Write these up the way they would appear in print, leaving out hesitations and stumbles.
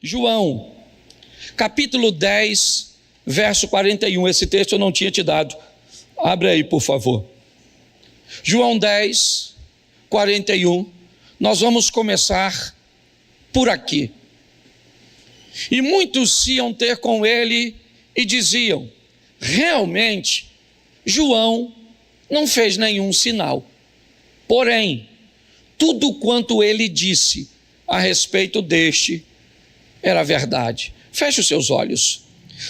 João, capítulo 10, verso 41. Esse texto eu não tinha te dado. Abre aí, por favor. João 10, 41. Nós vamos começar por aqui. E muitos iam ter com ele e diziam: realmente, João não fez nenhum sinal. Porém, tudo quanto ele disse a respeito deste era verdade. Feche os seus olhos.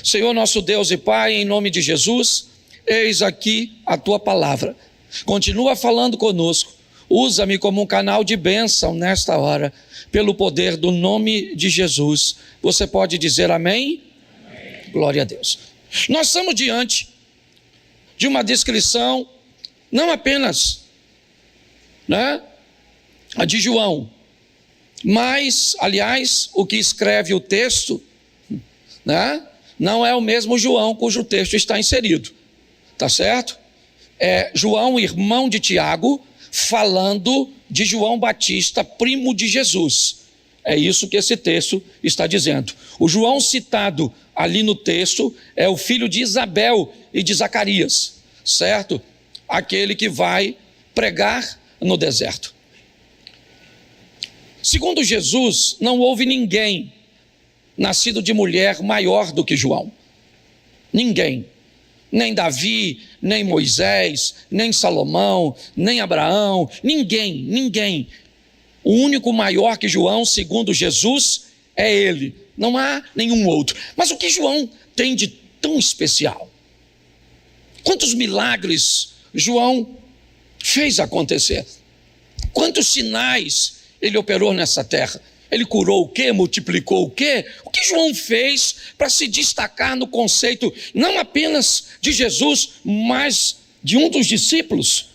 Senhor nosso Deus e Pai, em nome de Jesus, eis aqui a tua palavra. Continua falando conosco. Usa-me como um canal de bênção nesta hora, pelo poder do nome de Jesus. Você pode dizer amém? Amém. Glória a Deus. Nós estamos diante de uma descrição, não apenas, a de João, mas, aliás, o que escreve o texto, não é o mesmo João cujo texto está inserido, tá certo? É João, irmão de Tiago, falando de João Batista, primo de Jesus. É isso que esse texto está dizendo. O João citado ali no texto é o filho de Isabel e de Zacarias, certo? Aquele que vai pregar no deserto. Segundo Jesus, não houve ninguém nascido de mulher maior do que João. Ninguém. Nem Davi, nem Moisés, nem Salomão, nem Abraão, ninguém. O único maior que João, segundo Jesus, é ele. Não há nenhum outro. Mas o que João tem de tão especial? Quantos milagres João fez acontecer? Quantos sinais ele operou nessa terra? Ele curou o quê? Multiplicou o quê? O que João fez para se destacar no conceito não apenas de Jesus, mas de um dos discípulos?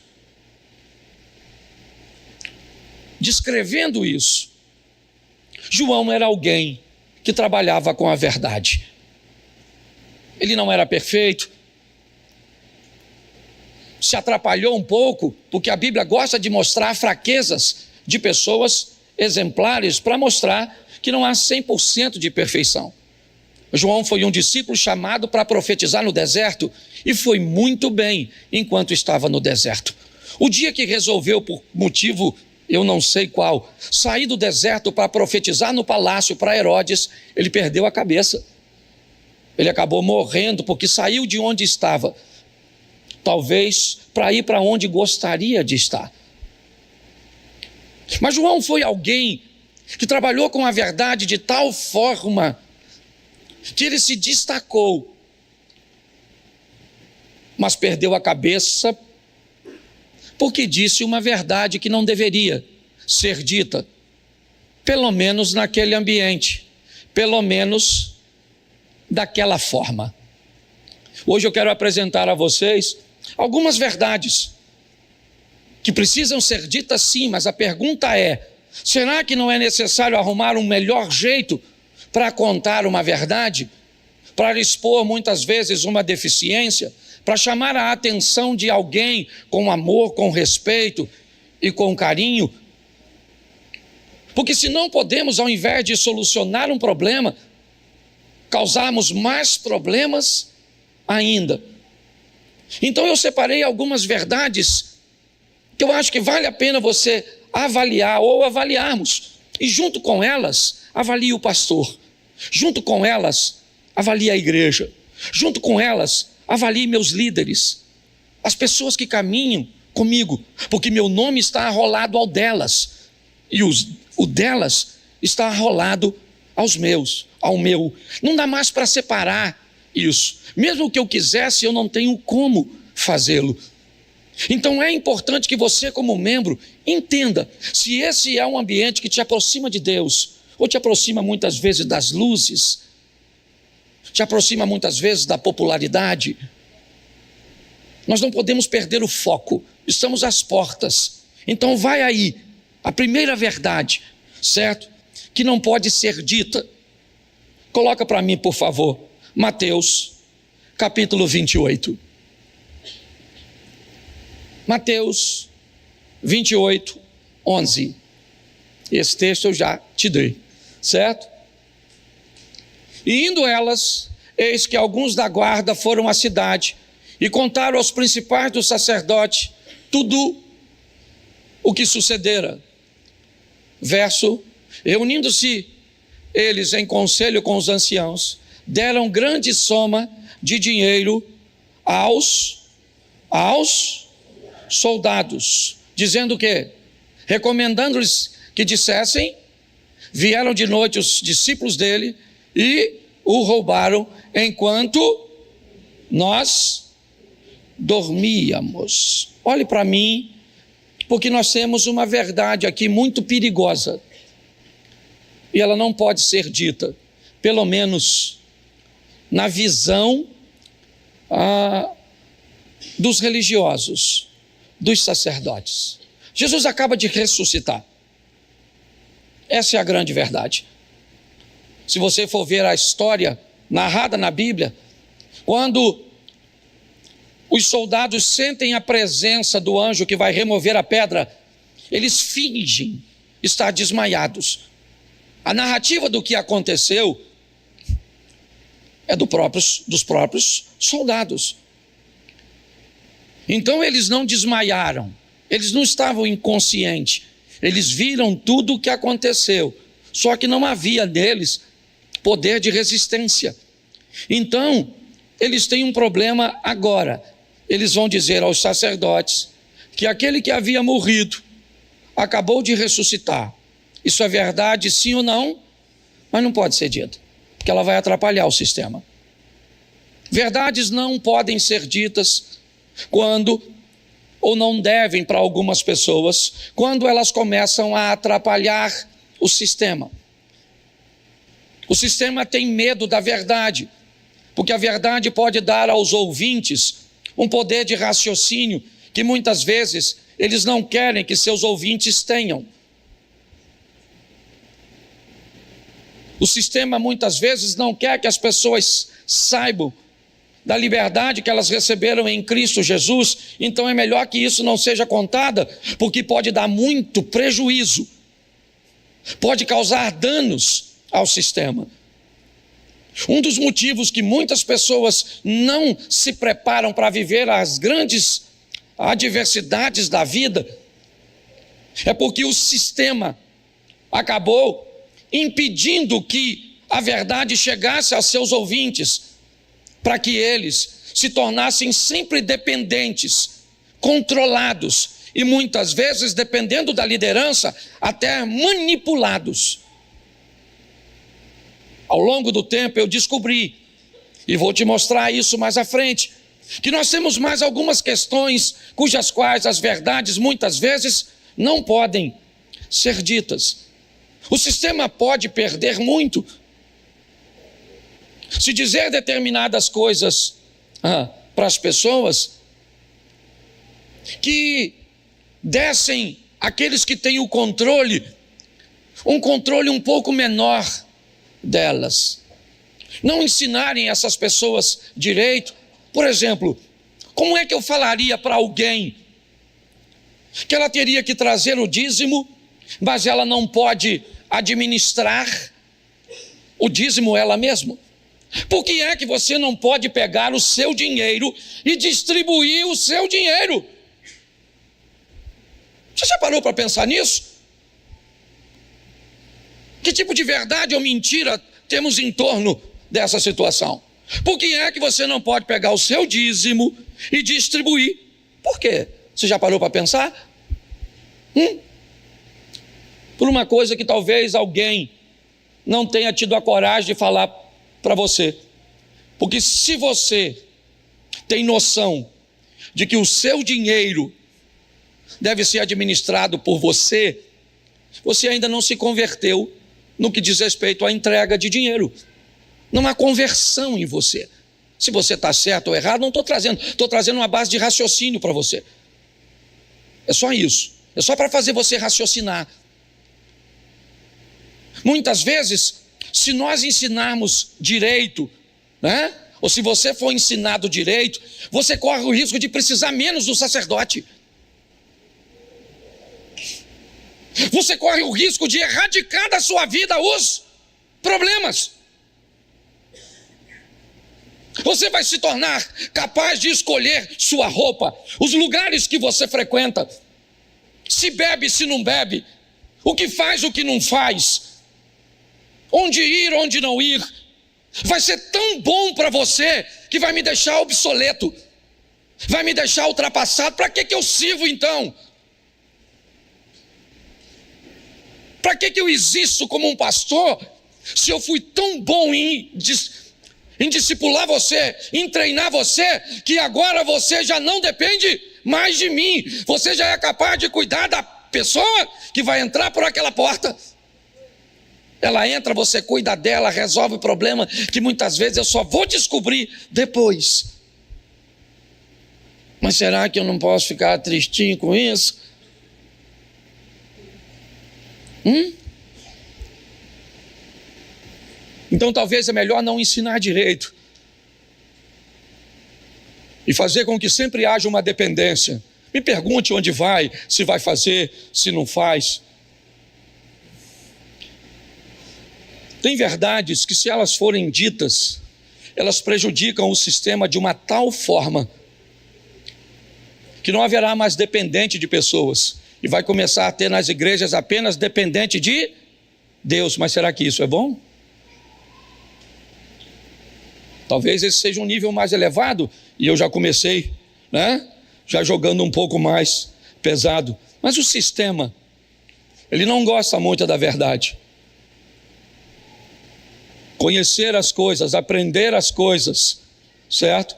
Descrevendo isso, João era alguém que trabalhava com a verdade. Ele não era perfeito, se atrapalhou um pouco, porque a Bíblia gosta de mostrar fraquezas de pessoas exemplares para mostrar que não há 100% de perfeição. João foi um discípulo chamado para profetizar no deserto e foi muito bem enquanto estava no deserto. O dia que resolveu, por motivo eu não sei qual, sair do deserto para profetizar no palácio para Herodes, ele perdeu a cabeça. Ele acabou morrendo porque saiu de onde estava, talvez para ir para onde gostaria de estar. Mas João foi alguém que trabalhou com a verdade de tal forma que ele se destacou, mas perdeu a cabeça porque disse uma verdade que não deveria ser dita, pelo menos naquele ambiente, pelo menos daquela forma. Hoje eu quero apresentar a vocês algumas verdades que precisam ser ditas sim, mas a pergunta é: será que não é necessário arrumar um melhor jeito para contar uma verdade? Para expor muitas vezes uma deficiência? Para chamar a atenção de alguém com amor, com respeito e com carinho? Porque se não podemos, ao invés de solucionar um problema, causarmos mais problemas ainda. Então eu separei algumas verdades que eu acho que vale a pena você avaliar ou avaliarmos. E junto com elas, avalie o pastor. Junto com elas, avalie a igreja. Junto com elas, avalie meus líderes. As pessoas que caminham comigo, porque meu nome está arrolado ao delas. E o delas está arrolado aos meus, ao meu. Não dá mais para separar isso. Mesmo que eu quisesse, eu não tenho como fazê-lo. Então é importante que você, como membro, entenda se esse é um ambiente que te aproxima de Deus, ou te aproxima muitas vezes das luzes, te aproxima muitas vezes da popularidade. Nós não podemos perder o foco, estamos às portas. Então vai aí, a primeira verdade, certo? Que não pode ser dita. Coloca para mim, por favor, Mateus, capítulo 28. Mateus 28, 11. Esse texto eu já te dei, certo? E indo elas, eis que alguns da guarda foram à cidade e contaram aos principais dos sacerdotes tudo o que sucedera. Verso: reunindo-se eles em conselho com os anciãos, deram grande soma de dinheiro aos soldados, dizendo o quê? Recomendando-lhes que dissessem. Vieram de noite os discípulos dele e o roubaram enquanto nós dormíamos. Olhe para mim, porque nós temos uma verdade aqui muito perigosa. E ela não pode ser dita, pelo menos na visão dos religiosos, dos sacerdotes. Jesus acaba de ressuscitar. Essa é a grande verdade. Se você for ver a história narrada na Bíblia, quando os soldados sentem a presença do anjo que vai remover a pedra, eles fingem estar desmaiados. A narrativa do que aconteceu é dos próprios soldados. Então eles não desmaiaram, eles não estavam inconscientes, eles viram tudo o que aconteceu, só que não havia neles poder de resistência. Então eles têm um problema agora. Eles vão dizer aos sacerdotes que aquele que havia morrido acabou de ressuscitar. Isso é verdade, sim ou não? Mas não pode ser dito, porque ela vai atrapalhar o sistema. Verdades não podem ser ditas quando, ou não devem para algumas pessoas, quando elas começam a atrapalhar o sistema. O sistema tem medo da verdade, porque a verdade pode dar aos ouvintes um poder de raciocínio que muitas vezes eles não querem que seus ouvintes tenham. O sistema muitas vezes não quer que as pessoas saibam da liberdade que elas receberam em Cristo Jesus, então é melhor que isso não seja contada, porque pode dar muito prejuízo, pode causar danos ao sistema. Um dos motivos que muitas pessoas não se preparam para viver as grandes adversidades da vida é porque o sistema acabou impedindo que a verdade chegasse aos seus ouvintes, para que eles se tornassem sempre dependentes, controlados e muitas vezes, dependendo da liderança, até manipulados. Ao longo do tempo eu descobri, e vou te mostrar isso mais à frente, que nós temos mais algumas questões cujas quais as verdades muitas vezes não podem ser ditas. O sistema pode perder muito se dizer determinadas coisas para as pessoas que dessem àqueles que têm o controle, um controle um pouco menor delas. Não ensinarem essas pessoas direito. Por exemplo, como é que eu falaria para alguém que ela teria que trazer o dízimo, mas ela não pode administrar o dízimo ela mesma? Por que é que você não pode pegar o seu dinheiro e distribuir o seu dinheiro? Você já parou para pensar nisso? Que tipo de verdade ou mentira temos em torno dessa situação? Por que é que você não pode pegar o seu dízimo e distribuir? Por quê? Você já parou para pensar? Por uma coisa que talvez alguém não tenha tido a coragem de falar para você. Porque se você tem noção de que o seu dinheiro deve ser administrado por você, você ainda não se converteu no que diz respeito à entrega de dinheiro. Não há conversão em você. Se você está certo ou errado, não estou trazendo uma base de raciocínio para você. É só isso. É só para fazer você raciocinar. Muitas vezes, se nós ensinarmos direito, né? Ou se você for ensinado direito, você corre o risco de precisar menos do sacerdote. Você corre o risco de erradicar da sua vida os problemas. Você vai se tornar capaz de escolher sua roupa, os lugares que você frequenta, se bebe, se não bebe, o que faz, o que não faz, onde ir, onde não ir. Vai ser tão bom para você que vai me deixar obsoleto, vai me deixar ultrapassado. Para que eu sirvo então? Para que eu existo como um pastor, se eu fui tão bom em discipular você, em treinar você, que agora você já não depende mais de mim, você já é capaz de cuidar da pessoa que vai entrar por aquela porta. Ela entra, você cuida dela, resolve o problema, que muitas vezes eu só vou descobrir depois. Mas será que eu não posso ficar tristinho com isso? Então talvez é melhor não ensinar direito e fazer com que sempre haja uma dependência. Me pergunte onde vai, se vai fazer, se não faz. Tem verdades que, se elas forem ditas, elas prejudicam o sistema de uma tal forma que não haverá mais dependente de pessoas e vai começar a ter nas igrejas apenas dependente de Deus. Mas será que isso é bom? Talvez esse seja um nível mais elevado e eu já comecei, já jogando um pouco mais pesado. Mas o sistema, ele não gosta muito da verdade. Conhecer as coisas, aprender as coisas, certo?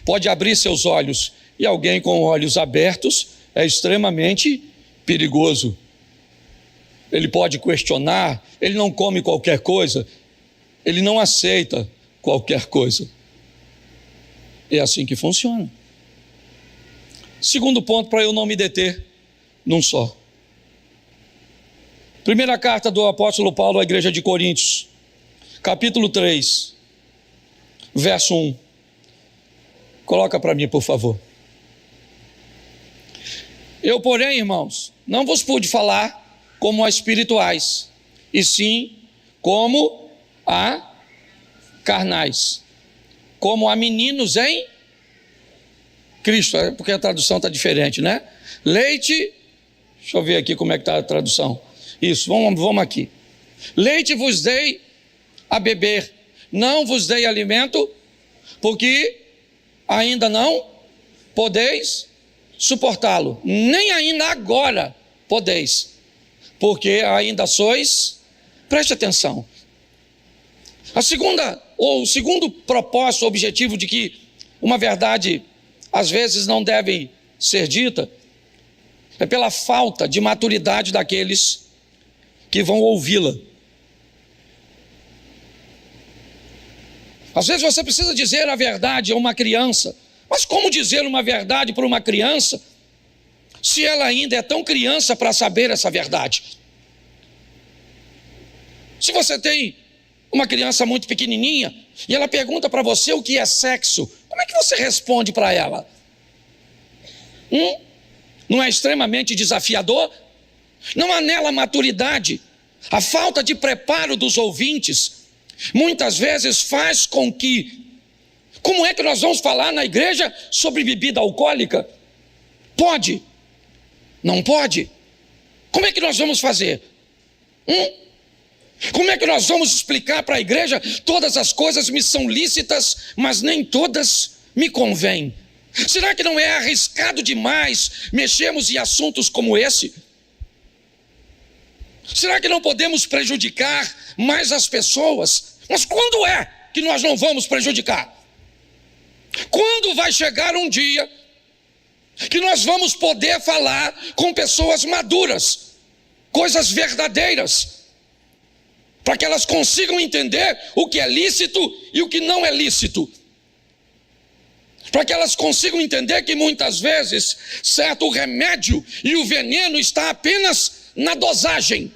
Pode abrir seus olhos, e alguém com olhos abertos é extremamente perigoso. Ele pode questionar, ele não come qualquer coisa, ele não aceita qualquer coisa. É assim que funciona. Segundo ponto, para eu não me deter num só. Primeira carta do apóstolo Paulo à igreja de Coríntios, capítulo 3, verso 1. Coloca para mim, por favor. Eu, porém, irmãos, não vos pude falar como a espirituais, e sim como a carnais, como a meninos em Cristo, porque a tradução está diferente, né? Leite, deixa eu ver aqui como é que está a tradução. Isso, vamos aqui. Leite vos dei a beber, não vos dei alimento, porque ainda não podeis suportá-lo, nem ainda agora podeis, porque ainda sois, preste atenção, o segundo propósito, objetivo de que uma verdade às vezes não deve ser dita, é pela falta de maturidade daqueles que vão ouvi-la. Às vezes você precisa dizer a verdade a uma criança, mas como dizer uma verdade para uma criança, se ela ainda é tão criança para saber essa verdade? Se você tem uma criança muito pequenininha e ela pergunta para você o que é sexo, como é que você responde para ela? Não é extremamente desafiador? Não há nela maturidade. A falta de preparo dos ouvintes muitas vezes faz com que... Como é que nós vamos falar na igreja sobre bebida alcoólica? Pode? Não pode? Como é que nós vamos fazer? Como é que nós vamos explicar para a igreja? Todas as coisas me são lícitas, mas nem todas me convêm. Será que não é arriscado demais mexermos em assuntos como esse? Será que não podemos prejudicar mais as pessoas? Mas quando é que nós não vamos prejudicar? Quando vai chegar um dia que nós vamos poder falar com pessoas maduras, coisas verdadeiras, para que elas consigam entender o que é lícito e o que não é lícito, para que elas consigam entender que muitas vezes, certo, o remédio e o veneno está apenas na dosagem.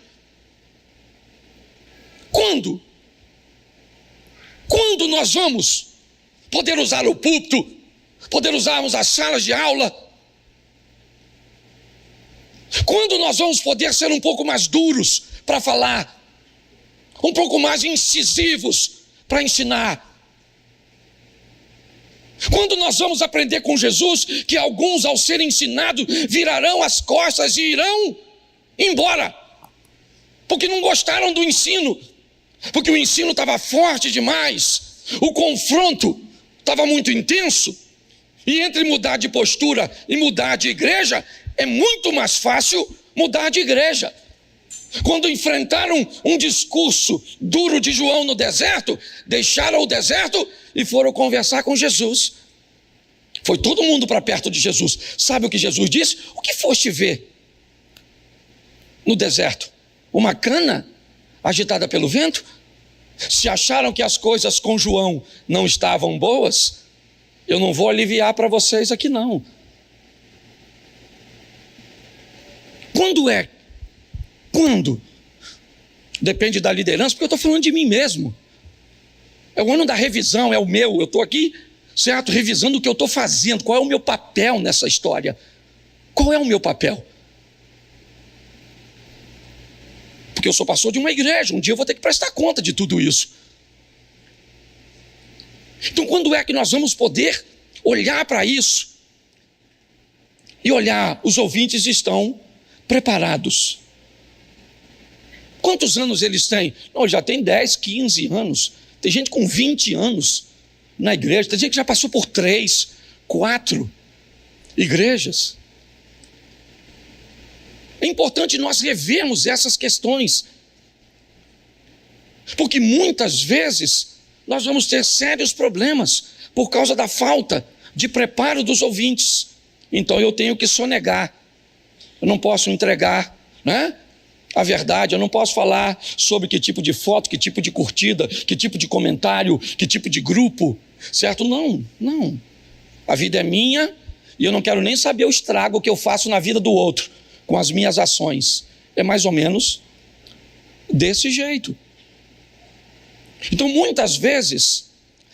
Quando nós vamos poder usar o púlpito, poder usarmos as salas de aula? Quando nós vamos poder ser um pouco mais duros para falar, um pouco mais incisivos para ensinar? Quando nós vamos aprender com Jesus que alguns, ao serem ensinados, virarão as costas e irão embora, porque não gostaram do ensino, porque o ensino estava forte demais, o confronto estava muito intenso, e entre mudar de postura e mudar de igreja, é muito mais fácil mudar de igreja. Quando enfrentaram um discurso duro de João no deserto, deixaram o deserto e foram conversar com Jesus. Foi todo mundo para perto de Jesus. Sabe o que Jesus disse? O que foste ver no deserto? Uma cana agitada pelo vento? Se acharam que as coisas com João não estavam boas, eu não vou aliviar para vocês aqui não. Quando? Depende da liderança, porque eu estou falando de mim mesmo. É o ano da revisão, é o meu. Eu estou aqui, certo, revisando o que eu estou fazendo. Qual é o meu papel nessa história? Qual é o meu papel? Porque eu sou pastor de uma igreja. Um dia eu vou ter que prestar conta de tudo isso. Então, quando é que nós vamos poder olhar para isso? E olhar, os ouvintes estão preparados. Quantos anos eles têm? Não, já tem 10, 15 anos. Tem gente com 20 anos na igreja. Tem gente que já passou por 3, 4 igrejas. É importante nós revermos essas questões, porque muitas vezes nós vamos ter sérios problemas por causa da falta de preparo dos ouvintes. Então eu tenho que sonegar. Eu não posso entregar, né, a verdade. Eu não posso falar sobre que tipo de foto, que tipo de curtida, que tipo de comentário, que tipo de grupo, certo? Não. A vida é minha e eu não quero nem saber o estrago que eu faço na vida do outro com as minhas ações. É mais ou menos desse jeito. Então, muitas vezes,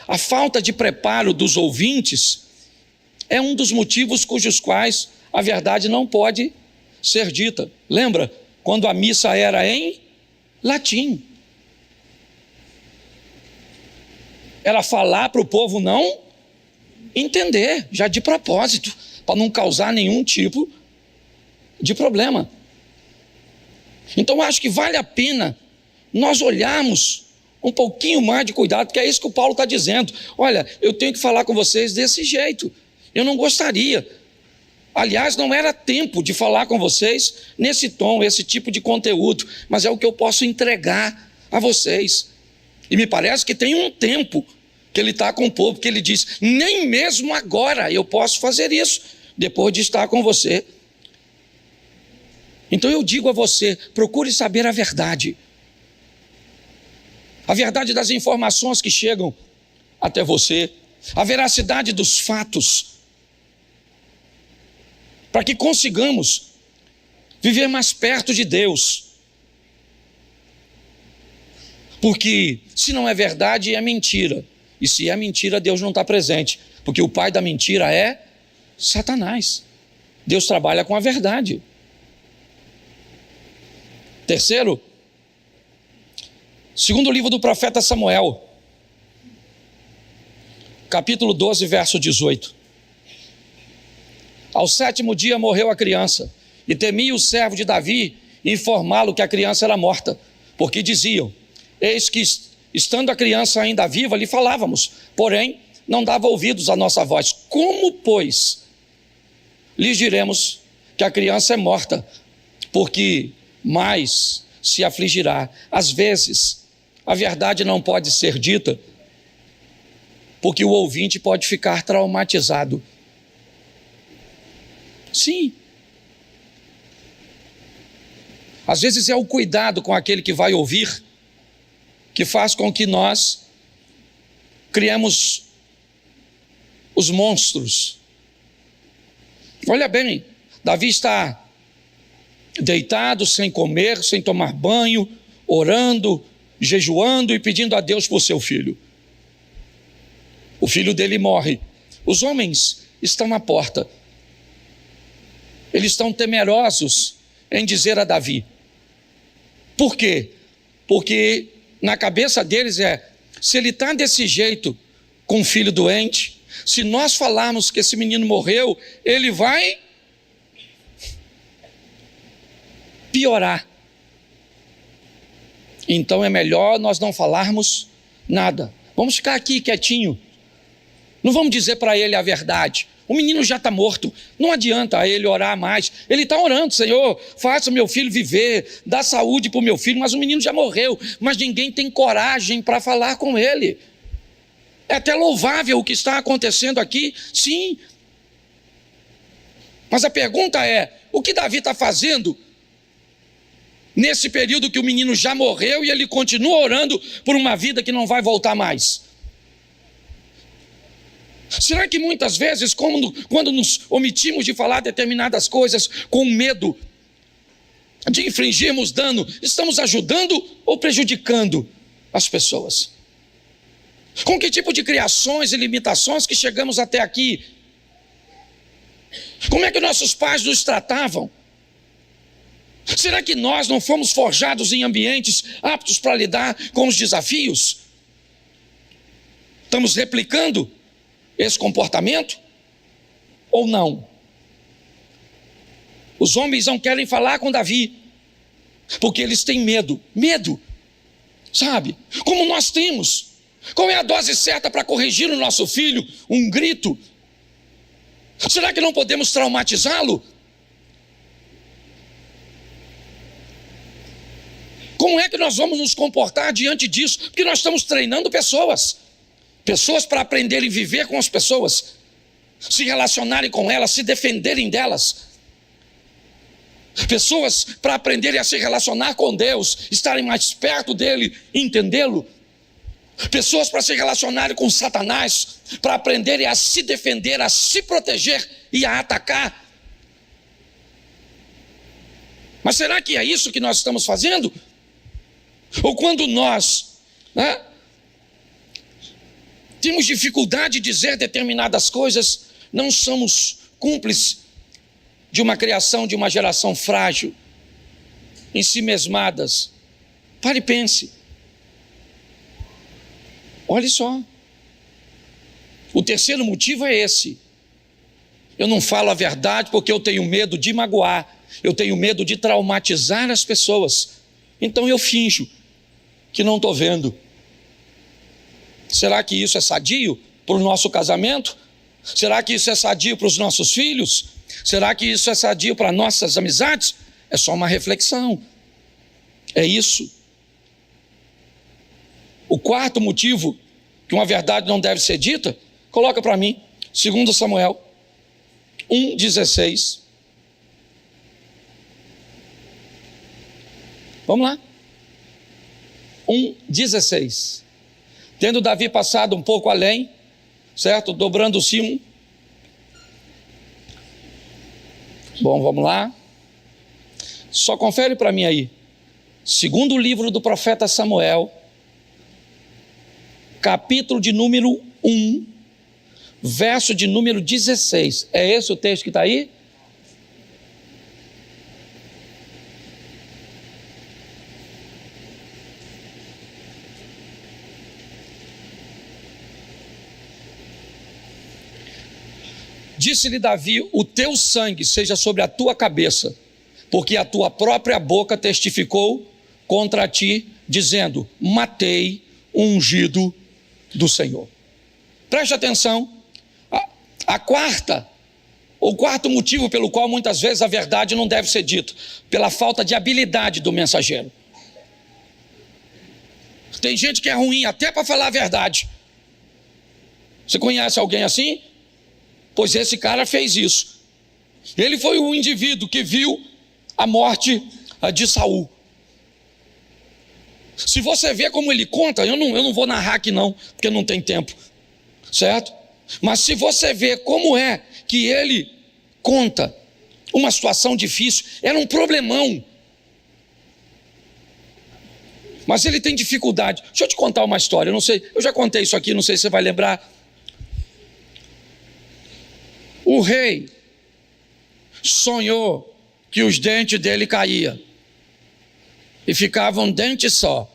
a falta de preparo dos ouvintes é um dos motivos cujos quais a verdade não pode ser dita. Lembra quando a missa era em latim? Era falar para o povo não entender, já de propósito, para não causar nenhum tipo de problema. Então acho que vale a pena nós olharmos um pouquinho mais de cuidado, porque é isso que o Paulo está dizendo. Olha, eu tenho que falar com vocês desse jeito. Eu não gostaria. Aliás, não era tempo de falar com vocês nesse tom, esse tipo de conteúdo, mas é o que eu posso entregar a vocês. E me parece que tem um tempo que ele está com o povo, que ele diz, nem mesmo agora eu posso fazer isso, depois de estar com você. Então eu digo a você, procure saber a verdade das informações que chegam até você, a veracidade dos fatos, para que consigamos viver mais perto de Deus. Porque se não é verdade, é mentira. E se é mentira, Deus não está presente. Porque o pai da mentira é Satanás. Deus trabalha com a verdade. Terceiro, segundo livro do profeta Samuel, capítulo 12, verso 18. Ao 7º dia morreu a criança, e temia o servo de Davi informá-lo que a criança era morta, porque diziam, eis que estando a criança ainda viva, lhe falávamos, porém não dava ouvidos à nossa voz. Como, pois, lhes diremos que a criança é morta, porque mais se afligirá? Às vezes, a verdade não pode ser dita, porque o ouvinte pode ficar traumatizado. Sim. Às vezes é o cuidado com aquele que vai ouvir que faz com que nós criemos os monstros. Olha bem, Davi está deitado, sem comer, sem tomar banho, orando, jejuando e pedindo a Deus por seu filho. O filho dele morre. Os homens estão na porta. Eles estão temerosos em dizer a Davi. Por quê? Porque na cabeça deles se ele está desse jeito com um filho doente, Se nós falarmos que esse menino morreu, ele vai piorar. Então é melhor nós não falarmos nada. Vamos ficar aqui quietinho. Não vamos dizer para ele a verdade. O menino já está morto. Não adianta ele orar mais. Ele está orando: Senhor, faça meu filho viver, dá saúde para o meu filho. Mas o menino já morreu. Mas ninguém tem coragem para falar com ele. É até louvável o que está acontecendo aqui, sim. Mas a pergunta é: o que Davi está fazendo nesse período que o menino já morreu e ele continua orando por uma vida que não vai voltar mais? Será que muitas vezes, quando nos omitimos de falar determinadas coisas com medo de infligirmos dano, estamos ajudando ou prejudicando as pessoas? Com que tipo de criações e limitações que chegamos até aqui? Como é que nossos pais nos tratavam? Será que nós não fomos forjados em ambientes aptos para lidar com os desafios? Estamos replicando esse comportamento ou não? Os homens não querem falar com Davi, porque eles têm medo, sabe? Como nós temos. Qual é a dose certa para corrigir o nosso filho? Um grito? Será que não podemos traumatizá-lo? Como é que nós vamos nos comportar diante disso? Porque nós estamos treinando pessoas para aprenderem a viver com as pessoas, se relacionarem com elas, se defenderem delas. Pessoas para aprenderem a se relacionar com Deus, estarem mais perto dele, entendê-lo. Pessoas para se relacionarem com Satanás, para aprenderem a se defender, a se proteger e a atacar. Mas será que é isso que nós estamos fazendo? Ou quando nós temos dificuldade de dizer determinadas coisas, não somos cúmplices de uma criação de uma geração frágil, ensimesmadas? Pare e pense. Olhe só. O terceiro motivo é esse: eu não falo a verdade porque eu tenho medo de magoar, eu tenho medo de traumatizar as pessoas, então eu finjo que não estou vendo. Será que isso é sadio para o nosso casamento? Será que isso é sadio para os nossos filhos? Será que isso é sadio para nossas amizades? É só uma reflexão. É isso. O quarto motivo que uma verdade não deve ser dita, coloca para mim, 2 Samuel 1,16. Vamos lá. 1,16. Tendo Davi passado um pouco além, certo? Dobrando-se um. Bom, vamos lá. Só confere para mim aí. Segundo livro do profeta Samuel, capítulo de número 1, verso de número 16. É esse o texto que está aí? Disse-lhe Davi: o teu sangue seja sobre a tua cabeça, porque a tua própria boca testificou contra ti, dizendo: matei o ungido do Senhor. Preste atenção. O quarto motivo pelo qual muitas vezes a verdade não deve ser dita: pela falta de habilidade do mensageiro. Tem gente que é ruim até para falar a verdade. Você conhece alguém assim? Pois esse cara fez isso. Ele foi o indivíduo que viu a morte de Saul. Se você vê como ele conta, eu não vou narrar aqui não, porque não tem tempo, certo? Mas se você vê como é que ele conta uma situação difícil, era um problemão. Mas ele tem dificuldade. Deixa eu te contar uma história, eu não sei, eu já contei isso aqui, não sei se você vai lembrar. O rei sonhou que os dentes dele caíam e ficava um dente só.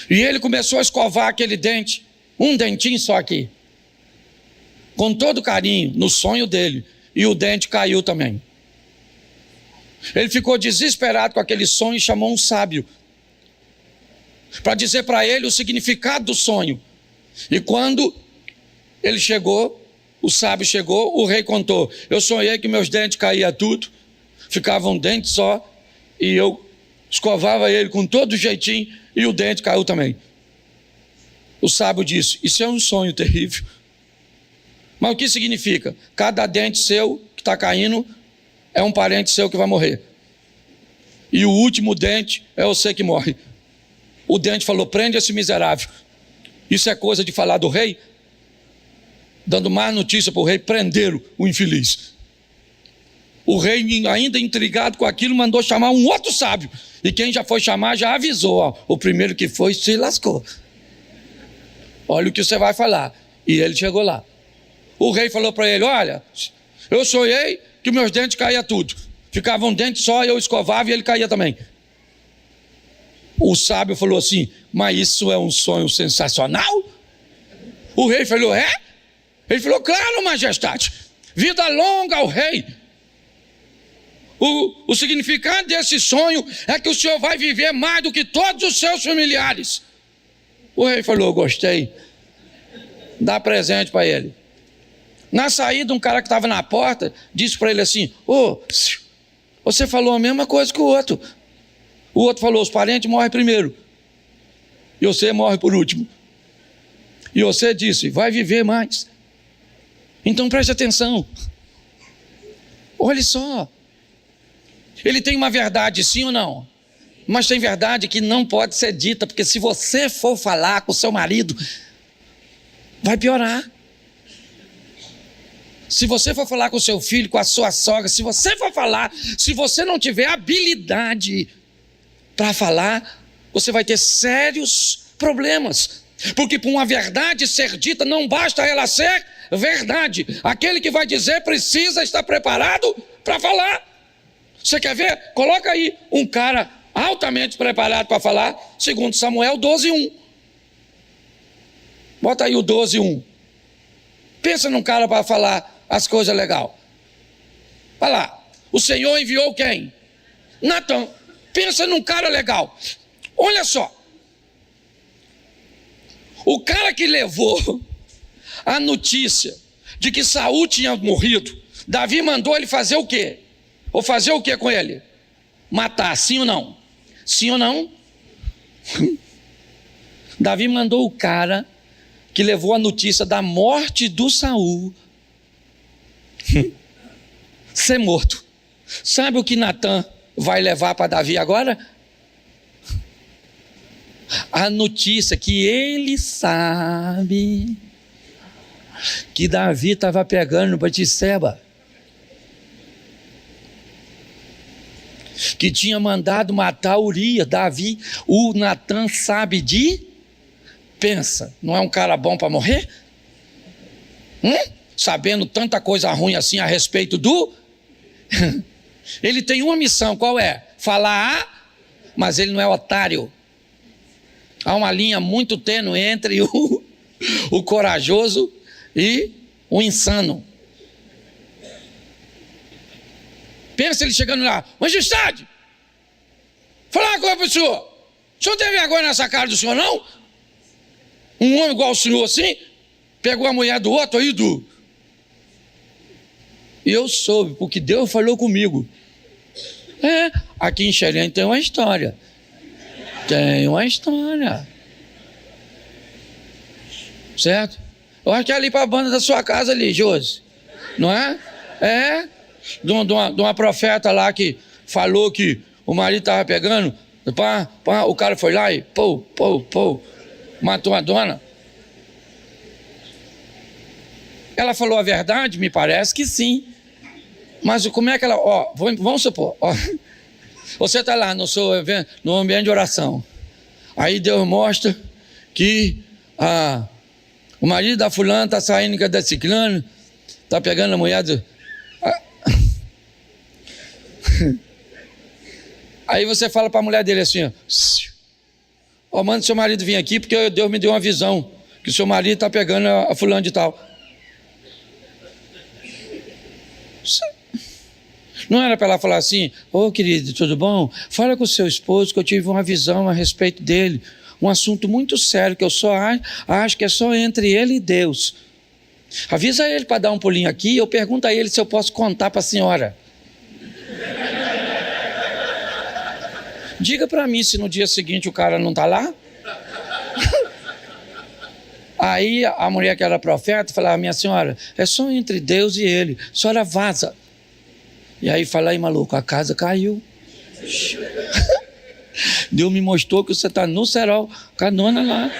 E ele começou a escovar aquele dente, um dentinho só aqui. com todo carinho, no sonho dele, e o dente caiu também. Ele ficou desesperado com aquele sonho e chamou um sábio para dizer para ele o significado do sonho. E quando ele chegou, o sábio chegou, o rei contou: eu sonhei que meus dentes caíam tudo, ficava um dente só, e eu escovava ele com todo jeitinho, e o dente caiu também. O sábio disse: isso é um sonho terrível. Mas o que significa? Cada dente seu que está caindo é um parente seu que vai morrer. E o último dente é você que morre. O dente falou: prende esse miserável. Isso é coisa de falar do rei? Dando má notícia para o rei, prenderam o infeliz. O rei, ainda intrigado com aquilo, mandou chamar um outro sábio. E quem já foi chamar já avisou: ó, o primeiro que foi se lascou. Olha o que você vai falar. E ele chegou lá. O rei falou para ele: olha, eu sonhei que meus dentes caíam tudo. Ficava um dente só, eu escovava e ele caía também. O sábio falou assim: mas isso é um sonho sensacional? O rei falou: é? Ele falou: claro, majestade, vida longa ao rei. O significado desse sonho é que o senhor vai viver mais do que todos os seus familiares. O rei falou: gostei. Dá presente para ele. Na saída, um cara que estava na porta disse para ele assim: ô, você falou a mesma coisa que o outro. O outro falou: os parentes morrem primeiro e você morre por último. E você disse: vai viver mais. Então preste atenção. Olhe só. Ele tem uma verdade, sim ou não? Mas tem verdade que não pode ser dita, porque se você for falar com o seu marido, vai piorar. Se você for falar com o seu filho, com a sua sogra, se você for falar, se você não tiver habilidade para falar, você vai ter sérios problemas. Porque para uma verdade ser dita, não basta ela ser verdade. Aquele que vai dizer precisa estar preparado para falar. Você quer ver? Coloca aí um cara altamente preparado para falar, segundo Samuel 12:1. Bota aí o 12:1. Pensa num cara para falar as coisas legais. Vai lá. O Senhor enviou quem? Natã. Pensa num cara legal. Olha só. O cara que levou a notícia de que Saul tinha morrido, Davi mandou ele fazer o quê? Ou fazer o quê com ele? Matar, sim ou não? Sim ou não? Davi mandou o cara que levou a notícia da morte do Saul ser morto. Sabe o que Natã vai levar para Davi agora? A notícia que ele sabe que Davi estava pegando Batseba, que tinha mandado matar Urias. Davi, o Natã sabe pensa, não é um cara bom para morrer? Sabendo tanta coisa ruim assim a respeito do... Ele tem uma missão, qual é? Falar, mas ele não é otário. Há uma linha muito tênue entre o corajoso e o insano. Pensa ele chegando lá: majestade, falar uma coisa para o senhor tem vergonha nessa cara do senhor, não? Um homem igual o senhor assim, pegou a mulher do outro aí, e eu soube, porque Deus falou comigo. Aqui em Xerém tem uma história. Tem uma história. Certo? Eu acho que é ali para a banda da sua casa ali, Josi. Não é? De uma profeta lá que falou que o marido estava pegando, o cara foi lá e matou a dona. Ela falou a verdade? Me parece que sim. Mas como é que ela... vamos supor, você está lá no ambiente de oração. Aí Deus mostra que o marido da fulana está saindo da ciclano, está pegando a mulher do... Aí você fala para a mulher dele assim: manda seu marido vir aqui, porque Deus me deu uma visão que o seu marido está pegando a fulana de tal. Não era para ela falar assim: ô querido, tudo bom? Fala com o seu esposo que eu tive uma visão a respeito dele. Um assunto muito sério que eu só acho que é só entre ele e Deus. Avisa ele para dar um pulinho aqui. Eu pergunto a ele se eu posso contar para a senhora. Diga para mim se no dia seguinte o cara não está lá. Aí a mulher que era profeta falava: minha senhora, é só entre Deus e ele, a senhora vaza. E aí fala: aí maluco, a casa caiu. Deus me mostrou que você está no cerol, com a dona lá.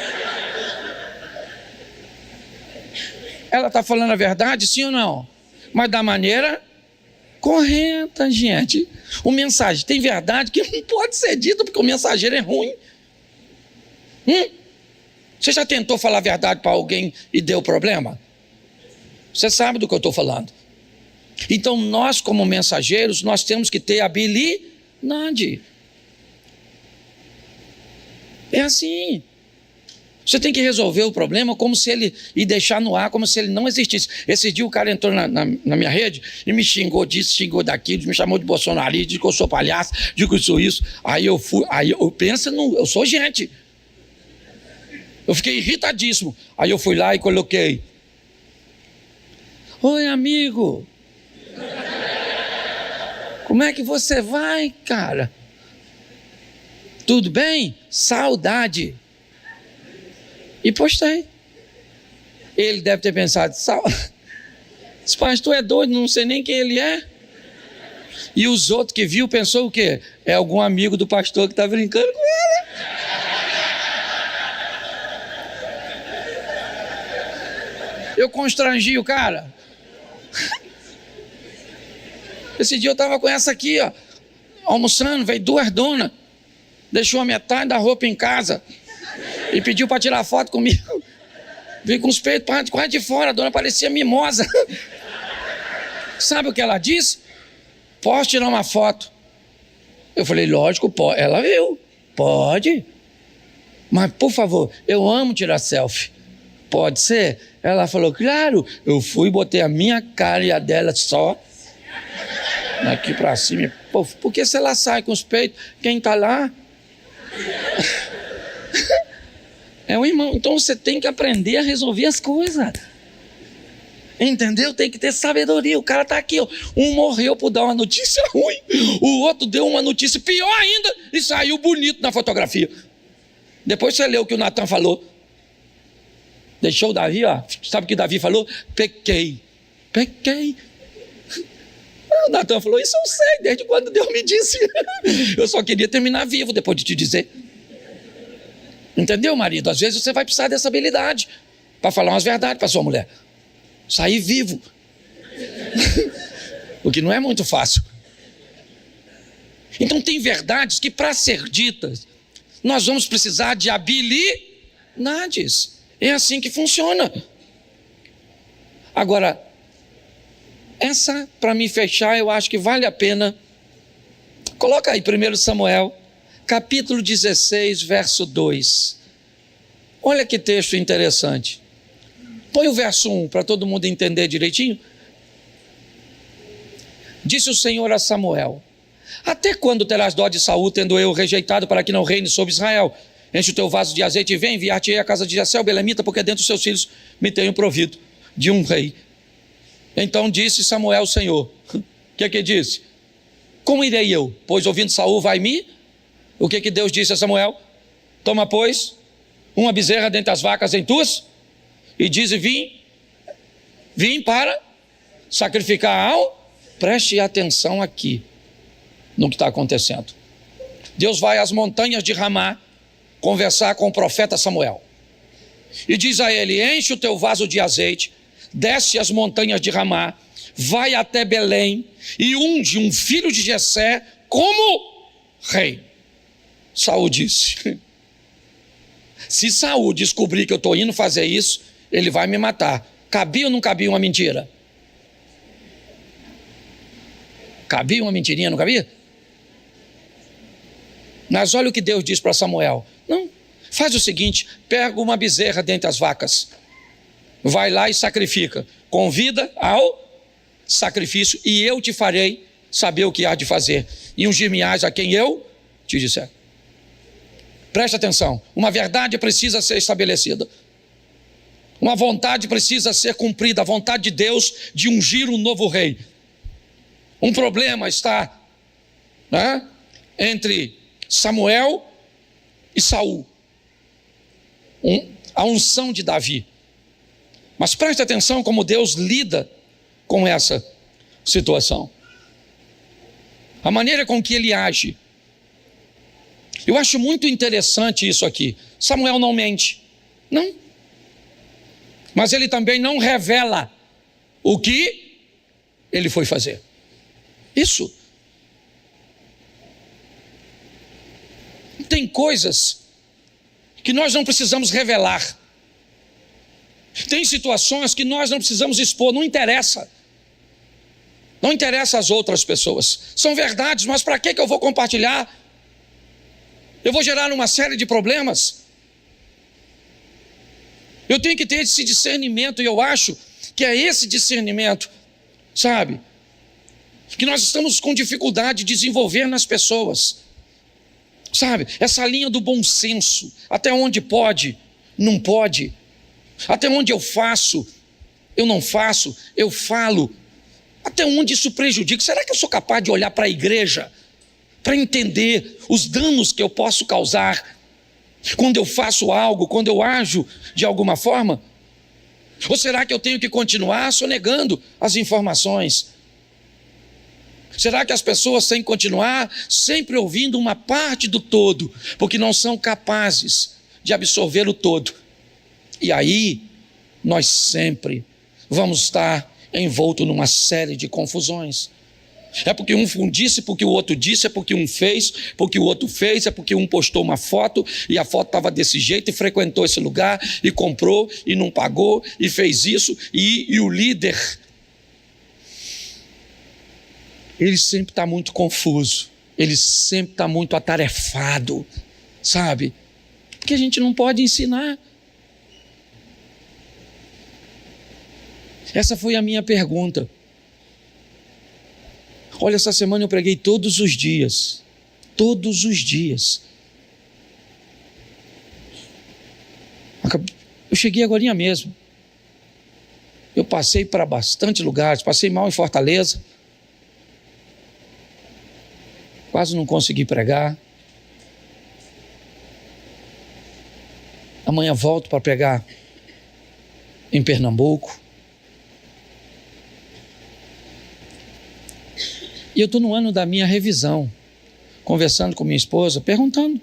Ela está falando a verdade, sim ou não? Mas da maneira correta, gente. O mensageiro tem verdade que não pode ser dita porque o mensageiro é ruim. Você já tentou falar a verdade para alguém e deu problema? Você sabe do que eu estou falando. Então nós, como mensageiros, nós temos que ter habilidade. É assim. Você tem que resolver o problema como se ele... e deixar no ar como se ele não existisse. Esse dia o cara entrou na minha rede e me xingou disso, xingou daquilo, me chamou de bolsonarista, disse que eu sou palhaço, disse que eu sou isso. Aí eu penso, eu sou gente. Eu fiquei irritadíssimo. Aí eu fui lá e coloquei: oi, amigo. Como é que você vai, cara? Tudo bem? Saudade. E postei. Ele deve ter pensado: esse pastor é doido, não sei nem quem ele é. E os outros que viu pensou o quê? É algum amigo do pastor que está brincando com ele. Eu constrangi o cara. Esse dia eu estava com essa aqui, ó, almoçando, veio 2 donas, deixou a metade da roupa em casa e pediu para tirar foto comigo. Veio com os peitos quase de fora, a dona parecia mimosa. Sabe o que ela disse? Posso tirar uma foto? Eu falei: lógico, pode. Ela viu, pode. Mas por favor, eu amo tirar selfie. Pode ser? Ela falou: claro. Eu fui, botei a minha cara e a dela só daqui pra cima. Pô, porque se ela sai com os peitos, quem tá lá é o irmão. Então você tem que aprender a resolver as coisas. Entendeu? Tem que ter sabedoria. O cara tá aqui, ó. Um morreu por dar uma notícia ruim, o outro deu uma notícia pior ainda e saiu bonito na fotografia. Depois você lê o que o Natan falou. Deixou o Davi, ó. Sabe o que o Davi falou? Pequei. O Natan falou: isso eu sei, desde quando Deus me disse. Eu só queria terminar vivo depois de te dizer. Entendeu, marido? Às vezes você vai precisar dessa habilidade para falar umas verdades para sua mulher. Sair vivo. O que não é muito fácil. Então tem verdades que, para ser ditas, nós vamos precisar de habilidades. É assim que funciona. Agora, essa, para me fechar, eu acho que vale a pena. Coloca aí 1 Samuel, capítulo 16, verso 2. Olha que texto interessante. Põe o verso 1 para todo mundo entender direitinho. Disse o Senhor a Samuel: até quando terás dó de Saul, tendo eu rejeitado, para que não reine sobre Israel? Enche o teu vaso de azeite e vem, enviar-te-ei à casa de Jessé o belemita, porque dentre os seus filhos me tenho provido de um rei. Então disse Samuel ao Senhor. O que disse? Como irei eu? Pois ouvindo Saul vai-me. O que Deus disse a Samuel? Toma, pois, uma bezerra dentre as vacas em tuas, e diz: vim para sacrificar ao... Preste atenção aqui no que está acontecendo. Deus vai às montanhas de Ramá conversar com o profeta Samuel e diz a ele: enche o teu vaso de azeite, desce as montanhas de Ramá, vai até Belém e unge um filho de Jessé como rei. Saul disse: se Saul descobrir que eu estou indo fazer isso, ele vai me matar. Cabia ou não cabia uma mentira? Cabia uma mentirinha, não cabia? Mas olha o que Deus diz para Samuel: não, faz o seguinte, pega uma bezerra dentre as vacas, vai lá e sacrifica, convida ao... sacrifício, e eu te farei saber o que há de fazer, e ungir-me-ás a quem eu te disser. Preste atenção, uma verdade precisa ser estabelecida, uma vontade precisa ser cumprida, a vontade de Deus de ungir um novo rei. Um problema está, né, entre Samuel e Saul, a unção de Davi. Mas preste atenção como Deus lida com essa situação, a maneira com que ele age. Eu acho muito interessante isso aqui. Samuel não mente, não, mas ele também não revela o que ele foi fazer. Isso. Tem coisas que nós não precisamos revelar. Tem situações que nós não precisamos expor, não interessa. Não interessa às outras pessoas. São verdades, mas para que eu vou compartilhar? Eu vou gerar uma série de problemas. Eu tenho que ter esse discernimento, e eu acho que é esse discernimento, sabe, que nós estamos com dificuldade de desenvolver nas pessoas, sabe, essa linha do bom senso, até onde pode, não pode, até onde eu faço, eu não faço, eu falo, até onde isso prejudica. Será que eu sou capaz de olhar para a igreja, para entender os danos que eu posso causar, quando eu faço algo, quando eu ajo de alguma forma? Ou será que eu tenho que continuar sonegando as informações? Será que as pessoas têm que continuar sempre ouvindo uma parte do todo, porque não são capazes de absorver o todo? E aí, nós sempre vamos estar envoltos numa série de confusões. É porque um disse, porque o outro disse, é porque um fez, porque o outro fez, é porque um postou uma foto, e a foto estava desse jeito, e frequentou esse lugar, e comprou, e não pagou, e fez isso, e o líder, ele sempre está muito confuso, ele sempre está muito atarefado, sabe? Porque a gente não pode ensinar. Essa foi a minha pergunta. Olha, essa semana eu preguei todos os dias. Todos os dias. Eu cheguei agorinha mesmo. Eu passei para bastante lugares, passei mal em Fortaleza. Quase não consegui pregar. Amanhã volto para pregar em Pernambuco. E eu estou no ano da minha revisão, conversando com minha esposa, perguntando,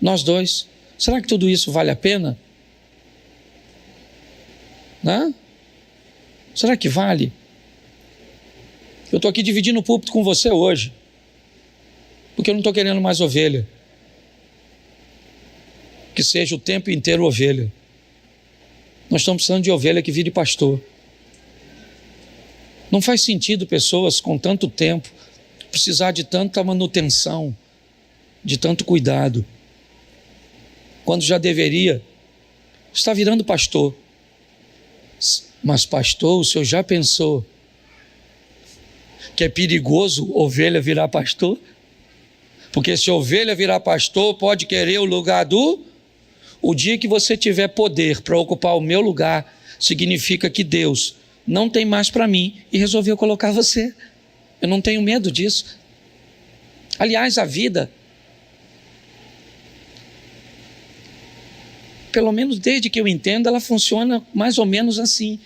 nós dois, será que tudo isso vale a pena? Né? Será que vale? Eu estou aqui dividindo o púlpito com você hoje, porque eu não estou querendo mais ovelha, que seja o tempo inteiro ovelha. Nós estamos precisando de ovelha que vire pastor. Não faz sentido pessoas com tanto tempo precisar de tanta manutenção, de tanto cuidado, quando já deveria estar virando pastor. Mas pastor, o senhor já pensou que é perigoso ovelha virar pastor? Porque se ovelha virar pastor, pode querer o lugar o dia que você tiver poder para ocupar o meu lugar, significa que Deus não tem mais para mim e resolveu colocar você. Eu não tenho medo disso. Aliás, a vida, pelo menos desde que eu entendo, ela funciona mais ou menos assim.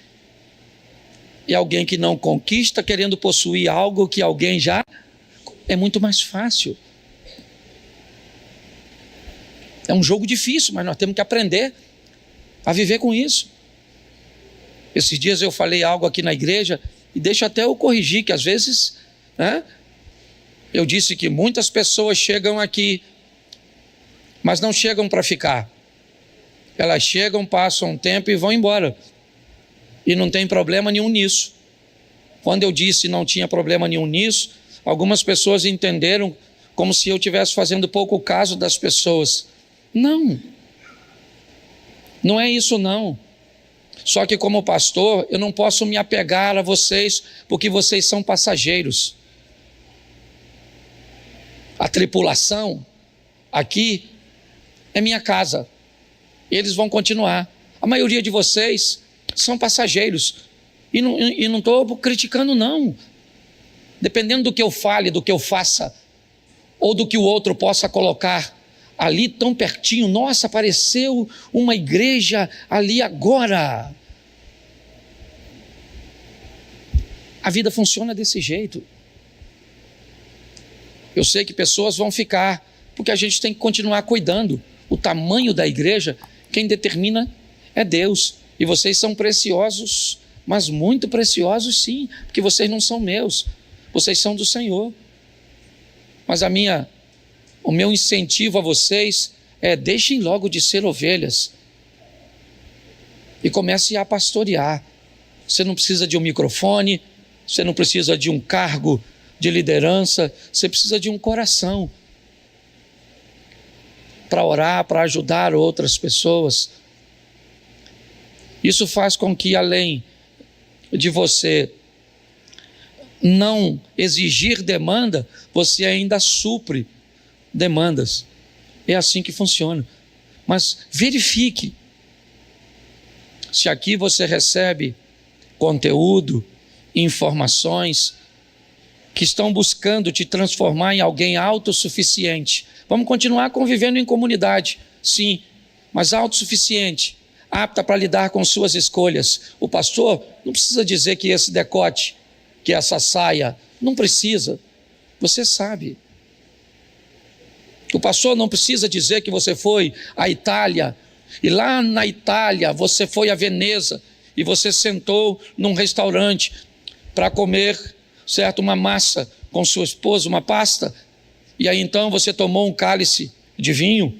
E alguém que não conquista, querendo possuir algo que alguém já, é muito mais fácil. É um jogo difícil, mas nós temos que aprender a viver com isso. Esses dias eu falei algo aqui na igreja, e deixa até eu corrigir, que às vezes, né, eu disse que muitas pessoas chegam aqui, mas não chegam para ficar. Elas chegam, passam um tempo e vão embora. E não tem problema nenhum nisso. Quando eu disse não tinha problema nenhum nisso, algumas pessoas entenderam como se eu estivesse fazendo pouco caso das pessoas. Não. Não é isso não. Só que como pastor, eu não posso me apegar a vocês, porque vocês são passageiros. A tripulação aqui é minha casa. Eles vão continuar. A maioria de vocês são passageiros. E não estou criticando, não. Dependendo do que eu fale, do que eu faça, ou do que o outro possa colocar ali tão pertinho. Nossa, apareceu uma igreja ali agora. A vida funciona desse jeito. Eu sei que pessoas vão ficar, porque a gente tem que continuar cuidando. O tamanho da igreja, quem determina é Deus. E vocês são preciosos, mas muito preciosos sim, porque vocês não são meus, vocês são do Senhor. Mas o meu incentivo a vocês é: deixem logo de ser ovelhas e comecem a pastorear. Você não precisa de um microfone, você não precisa de um cargo de liderança, você precisa de um coração para orar, para ajudar outras pessoas. Isso faz com que, além de você não exigir demanda, você ainda supre demandas. É assim que funciona. Mas verifique se aqui você recebe conteúdo, informações que estão buscando te transformar em alguém autossuficiente. Vamos continuar convivendo em comunidade, sim, mas autossuficiente, apta para lidar com suas escolhas. O pastor não precisa dizer que esse decote, que essa saia, não precisa, você sabe. O pastor não precisa dizer que você foi à Itália, e lá na Itália você foi a Veneza, e você sentou num restaurante para comer, certo, uma massa com sua esposa, uma pasta, e aí então você tomou um cálice de vinho.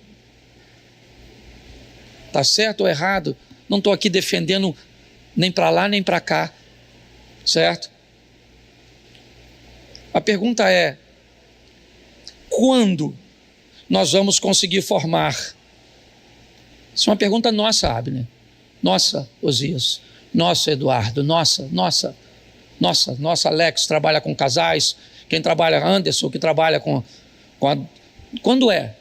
Está certo ou errado? Não estou aqui defendendo nem para lá nem para cá, certo? A pergunta é: quando nós vamos conseguir formar? Isso é uma pergunta nossa, Abner. Nossa, Osias. Nossa, Eduardo. Nossa, Alex trabalha com casais. Quem trabalha, Anderson, que trabalha com Quando é?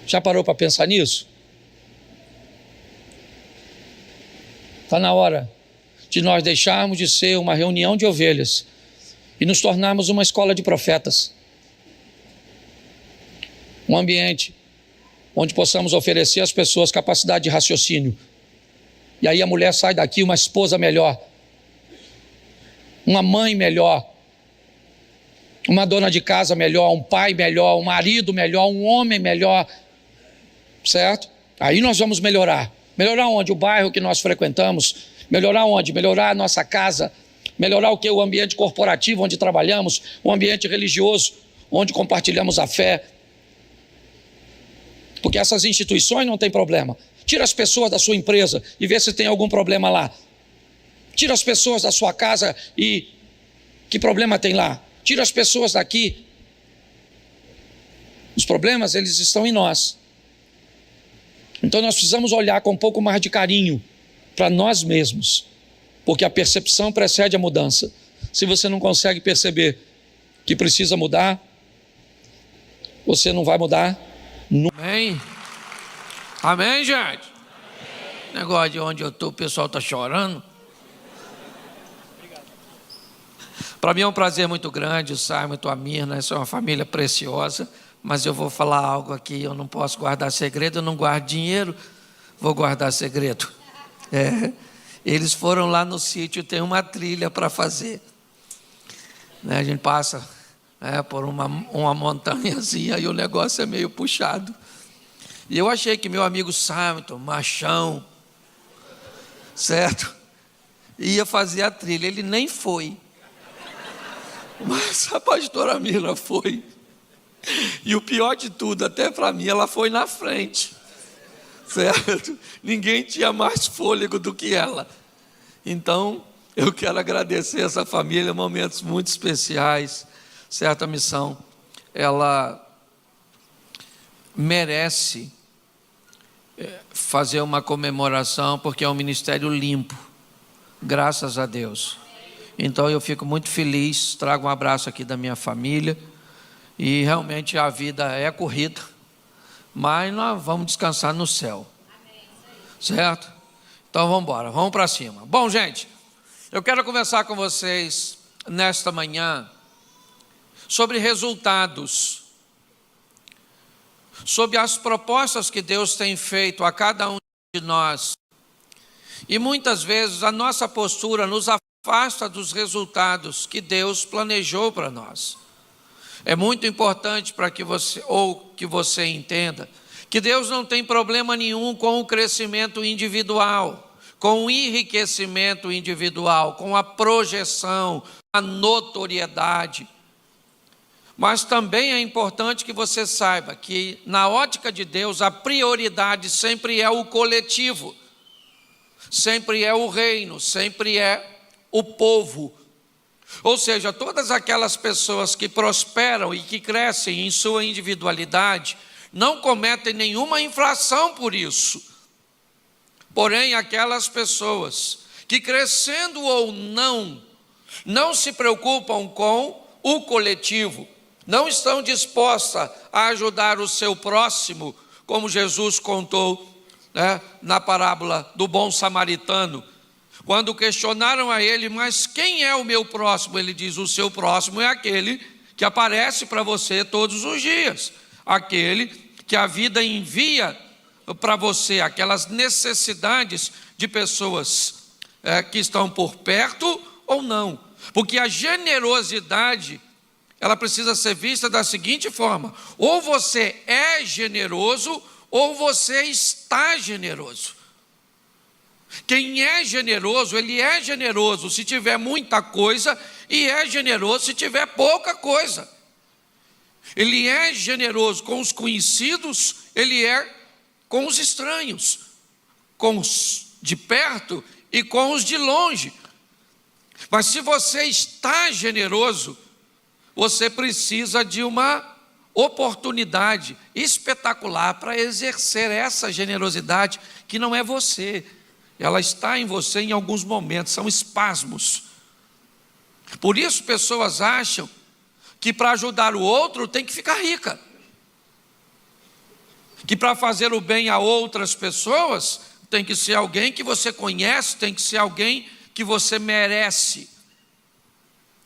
Já parou para pensar nisso? Está na hora de nós deixarmos de ser uma reunião de ovelhas e nos tornarmos uma escola de profetas. Um ambiente onde possamos oferecer às pessoas capacidade de raciocínio. E aí a mulher sai daqui uma esposa melhor, uma mãe melhor, uma dona de casa melhor, um pai melhor, um marido melhor, um homem melhor, certo? Aí nós vamos melhorar. Melhorar onde? O bairro que nós frequentamos. Melhorar onde? Melhorar a nossa casa. Melhorar o que? O ambiente corporativo onde trabalhamos, o ambiente religioso onde compartilhamos a fé. Porque essas instituições não tem problema. Tira as pessoas da sua empresa e vê se tem algum problema lá. Tira as pessoas da sua casa e que problema tem lá? Tira as pessoas daqui. Os problemas, eles estão em nós. Então nós precisamos olhar com um pouco mais de carinho para nós mesmos, porque a percepção precede a mudança. Se você não consegue perceber que precisa mudar, você não vai mudar. Amém? Amém, gente? Negócio de onde eu estou, o pessoal está chorando. Para mim é um prazer muito grande, o Simon e a Mirna, essa é uma família preciosa, mas eu vou falar algo aqui, eu não posso guardar segredo, eu não guardo dinheiro, vou guardar segredo. Eles foram lá no sítio, tem uma trilha para fazer. A gente passa por uma montanhazinha e o negócio é meio puxado. E eu achei que meu amigo Simon, machão, certo? Ia fazer a trilha, ele nem foi. Mas a pastora Mila foi. E o pior de tudo, até para mim, ela foi na frente, certo? Ninguém tinha mais fôlego do que ela. Então, eu quero agradecer essa família, momentos muito especiais. Certa missão, ela merece fazer uma comemoração, porque é um ministério limpo, graças a Deus. Então eu fico muito feliz, trago um abraço aqui da minha família, e realmente a vida é corrida, mas nós vamos descansar no céu, certo? Então vamos embora, vamos para cima. Bom, gente, eu quero conversar com vocês nesta manhã sobre resultados, sobre as propostas que Deus tem feito a cada um de nós. E muitas vezes a nossa postura nos afasta dos resultados que Deus planejou para nós. É muito importante para que você entenda que Deus não tem problema nenhum com o crescimento individual, com o enriquecimento individual, com a projeção, a notoriedade. Mas também é importante que você saiba que, na ótica de Deus, a prioridade sempre é o coletivo, sempre é o reino, sempre é o povo. Ou seja, todas aquelas pessoas que prosperam e que crescem em sua individualidade não cometem nenhuma infração por isso. Porém, aquelas pessoas que, crescendo ou não se preocupam com o coletivo, não estão dispostas a ajudar o seu próximo, como Jesus contou, na parábola do bom samaritano. Quando questionaram a ele, mas quem é o meu próximo? Ele diz, o seu próximo é aquele que aparece para você todos os dias, aquele que a vida envia para você, aquelas necessidades de pessoas que estão por perto ou não. Porque a generosidade, ela precisa ser vista da seguinte forma: ou você é generoso, ou você está generoso. Quem é generoso, ele é generoso se tiver muita coisa, e é generoso se tiver pouca coisa. Ele é generoso com os conhecidos, ele é com os estranhos, com os de perto e com os de longe. Mas se você está generoso, você precisa de uma oportunidade espetacular para exercer essa generosidade, que não é você, ela está em você em alguns momentos, são espasmos. Por isso pessoas acham que para ajudar o outro tem que ficar rica, que para fazer o bem a outras pessoas tem que ser alguém que você conhece, tem que ser alguém que você merece.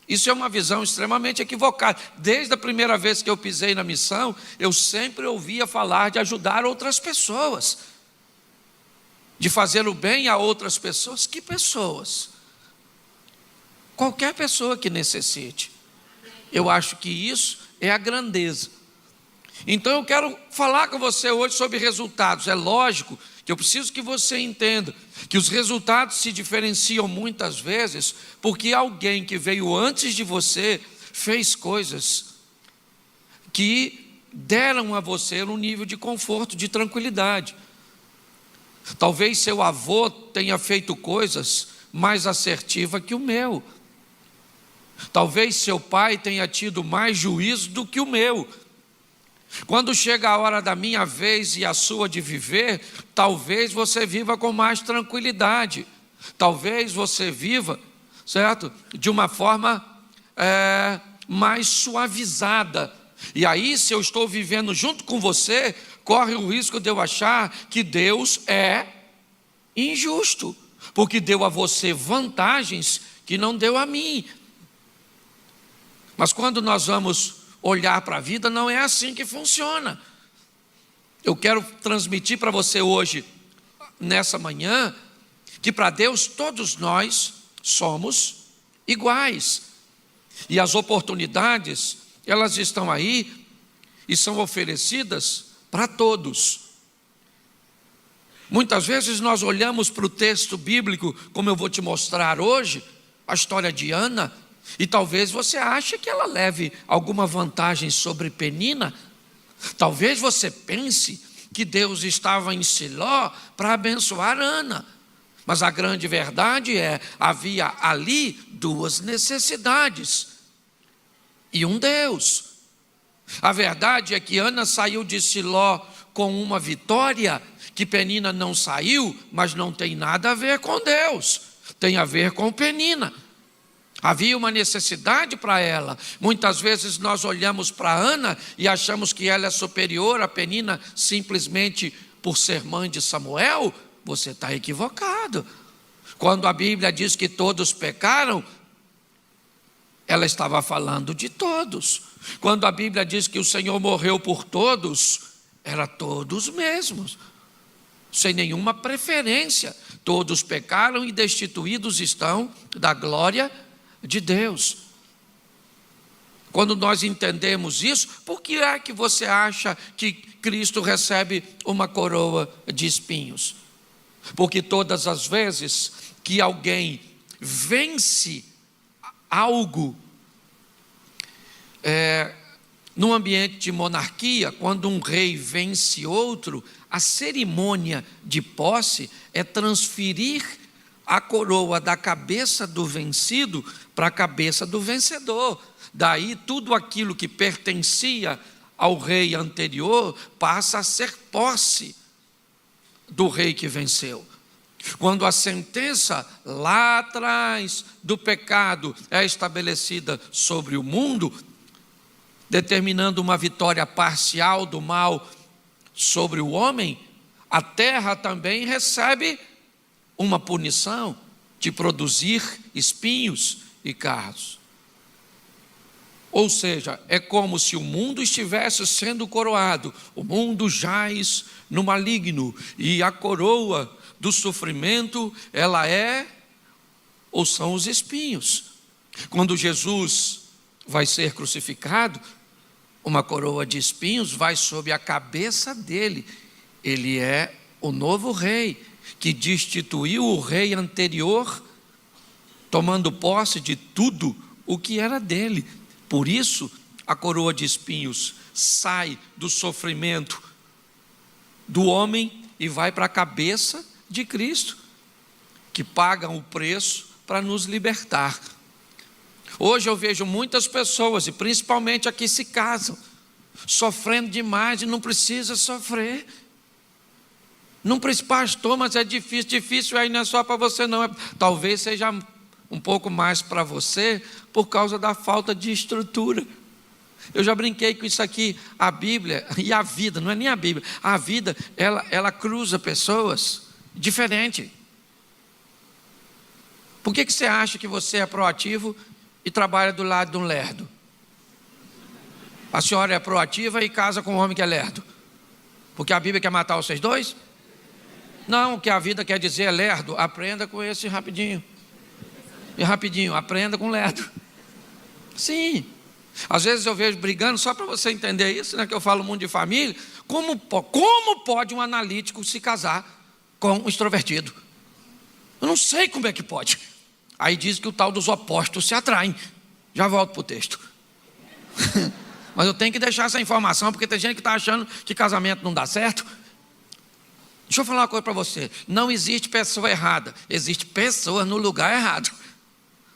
Isso é uma visão extremamente equivocada. Desde a primeira vez que eu pisei na missão, eu sempre ouvia falar de ajudar outras pessoas, de fazer o bem a outras pessoas. Que pessoas? Qualquer pessoa que necessite. Eu acho que isso é a grandeza. Então eu quero falar com você hoje sobre resultados. É lógico que eu preciso que você entenda que os resultados se diferenciam muitas vezes porque alguém que veio antes de você fez coisas que deram a você um nível de conforto, de tranquilidade. Talvez seu avô tenha feito coisas mais assertivas que o meu. Talvez seu pai tenha tido mais juízo do que o meu. Quando chega a hora da minha vez e a sua de viver, talvez você viva com mais tranquilidade. Talvez você viva, certo? De uma forma mais suavizada. E aí, se eu estou vivendo junto com você, corre o risco de eu achar que Deus é injusto, porque deu a você vantagens que não deu a mim. Mas quando nós vamos olhar para a vida, não é assim que funciona. Eu quero transmitir para você hoje, nessa manhã, que para Deus todos nós somos iguais. E as oportunidades, elas estão aí e são oferecidas para todos. Muitas vezes nós olhamos para o texto bíblico, como eu vou te mostrar hoje, a história de Ana, e talvez você ache que ela leve alguma vantagem sobre Penina. Talvez você pense que Deus estava em Siló para abençoar Ana. Mas a grande verdade é, havia ali duas necessidades e um Deus. A verdade é que Ana saiu de Siló com uma vitória que Penina não saiu, mas não tem nada a ver com Deus, tem a ver com Penina. Havia uma necessidade para ela. Muitas vezes nós olhamos para Ana e achamos que ela é superior a Penina simplesmente por ser mãe de Samuel. Você está equivocado. Quando a Bíblia diz que todos pecaram, ela estava falando de todos. Quando a Bíblia diz que o Senhor morreu por todos, era todos mesmos, sem nenhuma preferência. Todos pecaram e destituídos estão da glória de Deus. Quando nós entendemos isso, por que é que você acha que Cristo recebe uma coroa de espinhos? Porque todas as vezes que alguém vence algo, num ambiente de monarquia, quando um rei vence outro, a cerimônia de posse é transferir a coroa da cabeça do vencido para a cabeça do vencedor. Daí tudo aquilo que pertencia ao rei anterior passa a ser posse do rei que venceu. Quando a sentença lá atrás do pecado é estabelecida sobre o mundo, determinando uma vitória parcial do mal sobre o homem, a terra também recebe uma punição de produzir espinhos e carros. Ou seja, é como se o mundo estivesse sendo coroado. O mundo jaz no maligno e a coroa do sofrimento, ela é ou são os espinhos. Quando Jesus vai ser crucificado, uma coroa de espinhos vai sobre a cabeça dele. Ele é o novo rei, que destituiu o rei anterior, tomando posse de tudo o que era dele. Por isso, a coroa de espinhos sai do sofrimento do homem e vai para a cabeça de Cristo, que paga o preço para nos libertar. Hoje eu vejo muitas pessoas, e principalmente aqui se casam, sofrendo demais e não precisa sofrer. Não precisa, pastor, mas é difícil aí não é só para você não, talvez seja um pouco mais para você, por causa da falta de estrutura. Eu já brinquei com isso aqui, a Bíblia e a vida, não é nem a Bíblia, a vida, ela cruza pessoas diferentes. Por que você acha que você é proativo e trabalha do lado de um lerdo? A senhora é proativa e casa com um homem que é lerdo? Porque a Bíblia quer matar vocês dois? Não, o que a vida quer dizer é lerdo, aprenda com esse rapidinho. E rapidinho, aprenda com lerdo. Sim. Às vezes eu vejo brigando, só para você entender isso, né, que eu falo muito de família. Como pode um analítico se casar com um extrovertido? Eu não sei como é que pode. Aí diz que o tal dos opostos se atraem. Já volto para o texto. Mas eu tenho que deixar essa informação, porque tem gente que está achando que casamento não dá certo. Deixa eu falar uma coisa para você. Não existe pessoa errada, existe pessoa no lugar errado.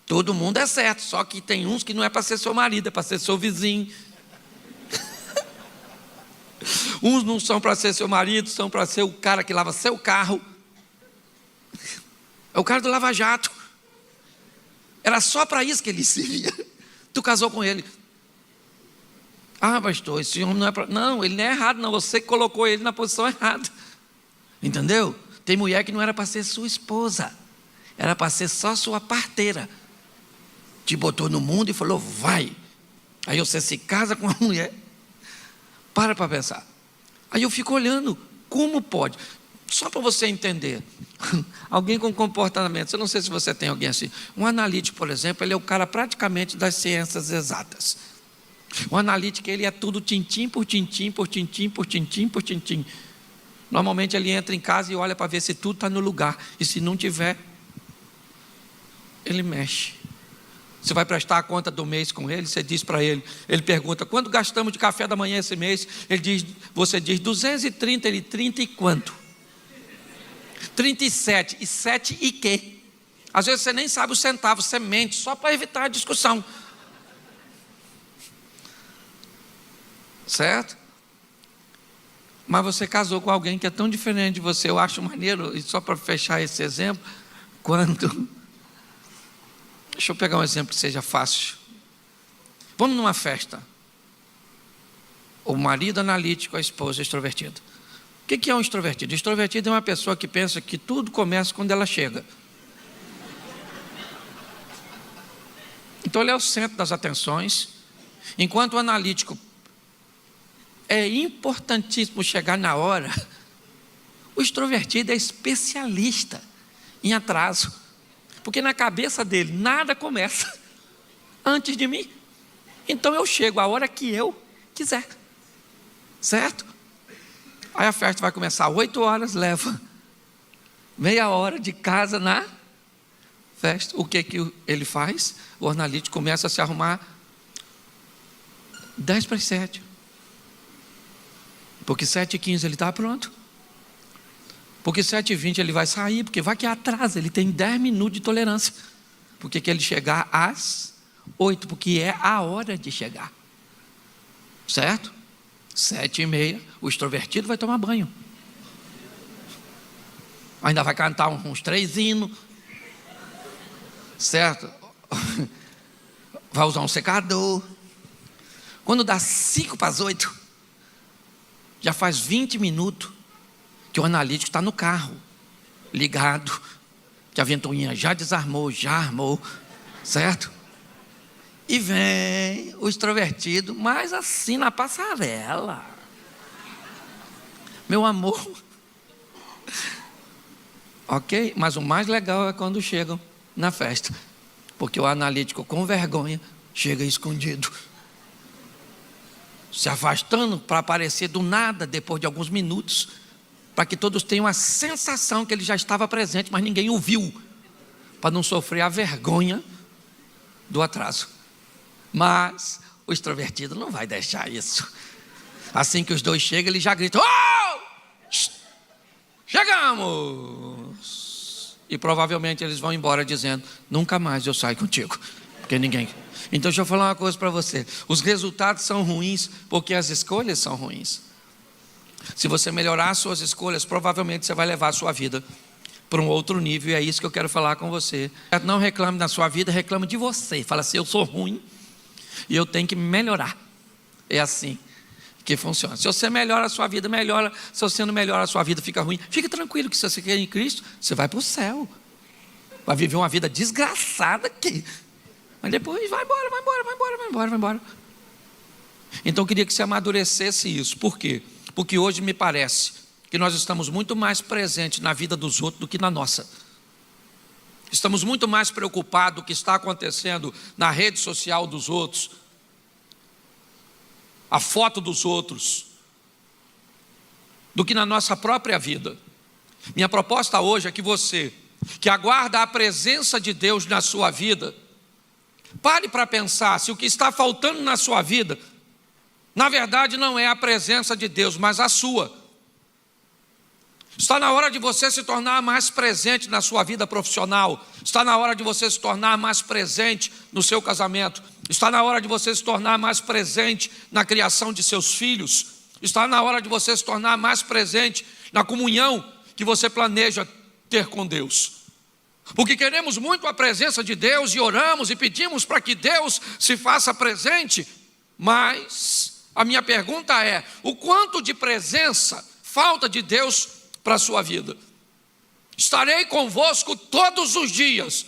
Todo mundo é certo, só que tem uns que não é para ser seu marido, é para ser seu vizinho. Uns não são para ser seu marido, são para ser o cara que lava seu carro. É o cara do Lava Jato. Era só para isso que ele servia. Tu casou com ele. Ah, pastor, esse homem não é para... Não, ele não é errado, não. Você colocou ele na posição errada. Entendeu? Tem mulher que não era para ser sua esposa. Era para ser só sua parteira. Te botou no mundo e falou, vai. Aí você se casa com uma mulher. Para pensar. Aí eu fico olhando, como pode? Só para você entender. Alguém com comportamento, eu não sei se você tem alguém assim. Um analítico, por exemplo, ele é o cara praticamente das ciências exatas. O analítico, ele é tudo tintim por tintim, por tintim, por tintim, por tintim. Normalmente ele entra em casa e olha para ver se tudo está no lugar. E se não tiver, ele mexe. Você vai prestar a conta do mês com ele, você diz para ele, ele pergunta, quanto gastamos de café da manhã esse mês? Você diz 230, ele 30 e quanto? 37, e 7 e quê? Às vezes você nem sabe o centavo, você mente, só para evitar a discussão. Certo? Mas você casou com alguém que é tão diferente de você. Eu acho maneiro, e só para fechar esse exemplo, quando... Deixa eu pegar um exemplo que seja fácil. Vamos numa festa. O marido analítico, a esposa extrovertida. O que é um extrovertido? Extrovertido é uma pessoa que pensa que tudo começa quando ela chega. Então ele é o centro das atenções, enquanto o analítico é importantíssimo chegar na hora, o extrovertido é especialista em atraso, porque na cabeça dele nada começa antes de mim, então eu chego a hora que eu quiser, certo? Aí a festa vai começar 8 horas, leva meia hora de casa na festa. O que ele faz? O analítico começa a se arrumar 10 para as 7. Porque 7h15 ele está pronto. Porque 7h20 ele vai sair, porque vai que atrasa, ele tem 10 minutos de tolerância. Porque que ele chegar às 8, porque é a hora de chegar. Certo? 7h30, o extrovertido vai tomar banho. Ainda vai cantar uns 3 hinos. Certo? Vai usar um secador. Quando dá 5 para as 8, já faz 20 minutos que o analítico está no carro, ligado, que a ventoinha já desarmou, já armou, certo? E vem o extrovertido, mas assim na passarela. Meu amor. Ok? Mas o mais legal é quando chegam na festa, porque o analítico com vergonha chega escondido, se afastando para aparecer do nada depois de alguns minutos, para que todos tenham a sensação que ele já estava presente, mas ninguém o viu, para não sofrer a vergonha do atraso. Mas o extrovertido não vai deixar isso. Assim que os dois chegam, ele já grita: oh! Chegamos! E provavelmente eles vão embora dizendo: nunca mais eu saio contigo, porque ninguém... Então deixa eu falar uma coisa para você: os resultados são ruins porque as escolhas são ruins. Se você melhorar as suas escolhas, provavelmente você vai levar a sua vida para um outro nível, e é isso que eu quero falar com você. Não reclame da sua vida, reclame de você. Fala assim: eu sou ruim e eu tenho que melhorar. É assim que funciona. Se você melhora a sua vida, melhora. Se você não melhora a sua vida, fica ruim. Fica tranquilo que se você quer em Cristo, você vai para o céu. Vai viver uma vida desgraçada aqui, mas depois vai embora, vai embora, vai embora, vai embora, vai embora. Então eu queria que você amadurecesse isso. Por quê? Porque hoje me parece que nós estamos muito mais presentes na vida dos outros do que na nossa. Estamos muito mais preocupados com o que está acontecendo na rede social dos outros, a foto dos outros, do que na nossa própria vida. Minha proposta hoje é que você, que aguarda a presença de Deus na sua vida, pare para pensar se o que está faltando na sua vida, na verdade não é a presença de Deus, mas a sua. Está na hora de você se tornar mais presente na sua vida profissional. Está na hora de você se tornar mais presente no seu casamento. Está na hora de você se tornar mais presente na criação de seus filhos. Está na hora de você se tornar mais presente na comunhão que você planeja ter com Deus. Porque queremos muito a presença de Deus e oramos e pedimos para que Deus se faça presente. Mas a minha pergunta é: o quanto de presença falta de Deus para a sua vida? Estarei convosco todos os dias,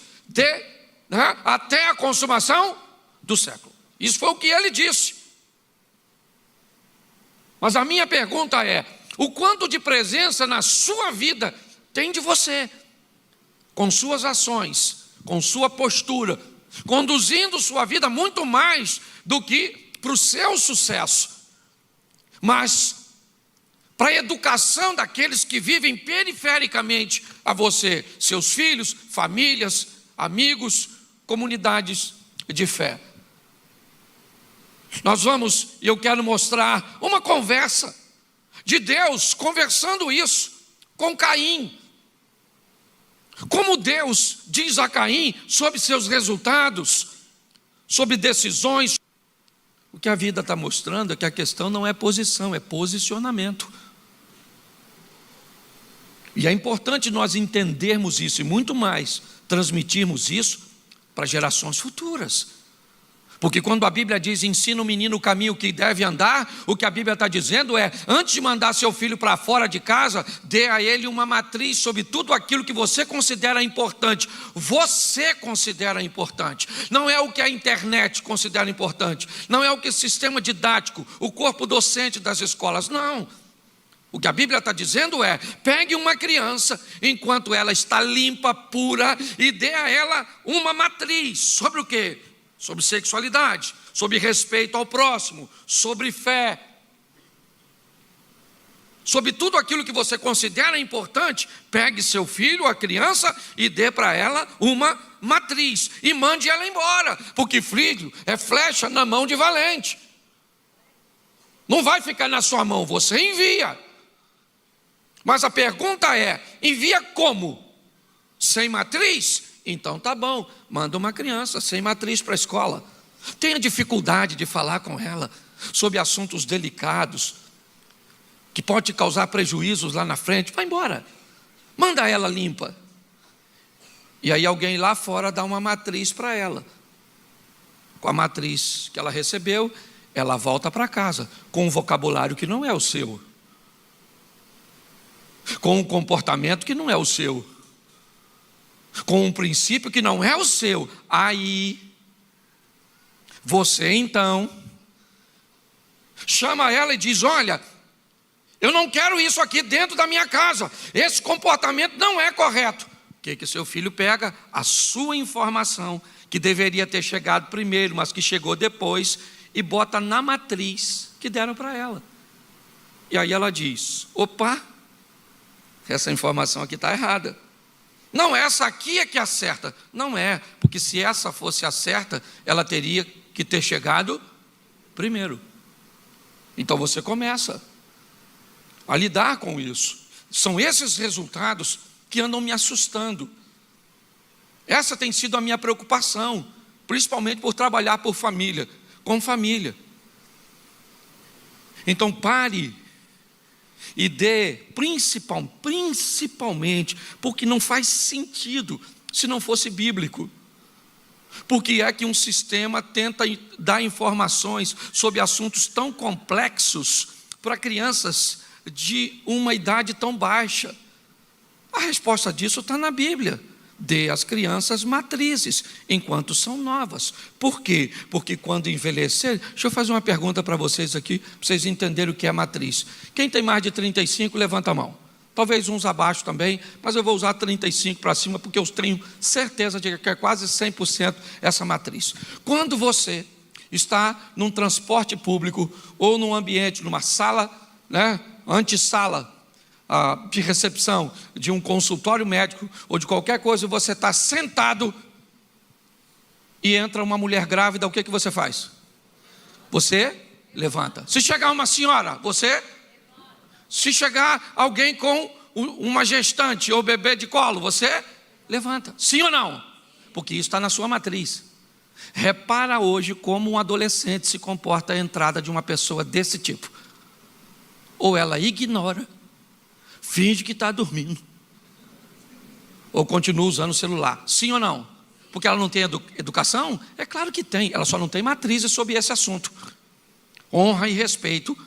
até a consumação do século. Isso foi o que ele disse. Mas a minha pergunta é: o quanto de presença na sua vida tem de você? Com suas ações, com sua postura, conduzindo sua vida muito mais do que para o seu sucesso, mas para a educação daqueles que vivem perifericamente a você, seus filhos, famílias, amigos, comunidades de fé. Nós vamos, e eu quero mostrar uma conversa de Deus conversando isso com Caim. Como Deus diz a Caim sobre seus resultados, sobre decisões. O que a vida está mostrando é que a questão não é posição, é posicionamento. E é importante nós entendermos isso e muito mais, transmitirmos isso para gerações futuras. Porque quando a Bíblia diz, ensina o menino o caminho que deve andar, o que a Bíblia está dizendo é, antes de mandar seu filho para fora de casa, dê a ele uma matriz sobre tudo aquilo que você considera importante. Você considera importante. Não é o que a internet considera importante. Não é o que o sistema didático, o corpo docente das escolas. Não. O que a Bíblia está dizendo é, pegue uma criança, enquanto ela está limpa, pura, e dê a ela uma matriz. Sobre o quê? Sobre sexualidade, sobre respeito ao próximo, sobre fé, sobre tudo aquilo que você considera importante. Pegue seu filho, a criança, e dê para ela uma matriz, e mande ela embora, porque filho é flecha na mão de valente, não vai ficar na sua mão, você envia. Mas a pergunta é, envia como? Sem matriz? Então tá bom, manda uma criança sem matriz para a escola. Tenha dificuldade de falar com ela sobre assuntos delicados, que pode causar prejuízos lá na frente, vai embora. Manda ela limpa. E aí alguém lá fora dá uma matriz para ela. Com a matriz que ela recebeu, ela volta para casa, com um vocabulário que não é o seu, com um comportamento que não é o seu, com um princípio que não é o seu. Aí, você então chama ela e diz, olha, eu não quero isso aqui dentro da minha casa, esse comportamento não é correto. O que seu filho pega? A sua informação, que deveria ter chegado primeiro, mas que chegou depois, e bota na matriz que deram para ela. E aí ela diz, opa, essa informação aqui está errada. Não, essa aqui é que é certa. Não é, porque se essa fosse a certa, ela teria que ter chegado primeiro. Então você começa a lidar com isso. São esses resultados que andam me assustando. Essa tem sido a minha preocupação, principalmente por trabalhar por família, com família. Então pare e dê, principalmente, porque não faz sentido se não fosse bíblico. Porque é que um sistema tenta dar informações sobre assuntos tão complexos para crianças de uma idade tão baixa? A resposta disso está na Bíblia. Dê às crianças matrizes, enquanto são novas. Por quê? Porque quando envelhecer... Deixa eu fazer uma pergunta para vocês aqui, para vocês entenderem o que é matriz. Quem tem mais de 35, levanta a mão. Talvez uns abaixo também, mas eu vou usar 35 para cima, porque eu tenho certeza de que é quase 100% essa matriz. Quando você está num transporte público, ou num ambiente, numa sala, antessala, de recepção de um consultório médico ou de qualquer coisa, você está sentado e entra uma mulher grávida, o que você faz? Você levanta. Se chegar uma senhora, você? Se chegar alguém com uma gestante ou bebê de colo, você levanta. Sim ou não? Porque isso está na sua matriz. Repara hoje como um adolescente se comporta à entrada de uma pessoa desse tipo. Ou ela ignora, finge que está dormindo, ou continua usando o celular. Sim ou não? Porque ela não tem educação? É claro que tem, ela só não tem matrizes sobre esse assunto. Honra e respeito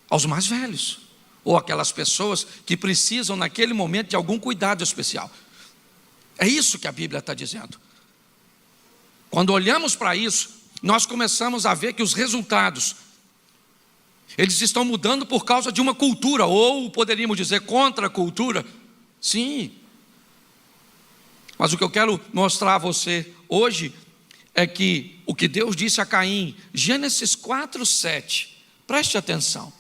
aos mais velhos, ou aquelas pessoas que precisam naquele momento de algum cuidado especial. É isso que a Bíblia está dizendo. Quando olhamos para isso, nós começamos a ver que os resultados, eles estão mudando por causa de uma cultura, ou poderíamos dizer contra a cultura. Sim. Mas o que eu quero mostrar a você hoje é que o que Deus disse a Caim, Gênesis 4:7, preste atenção,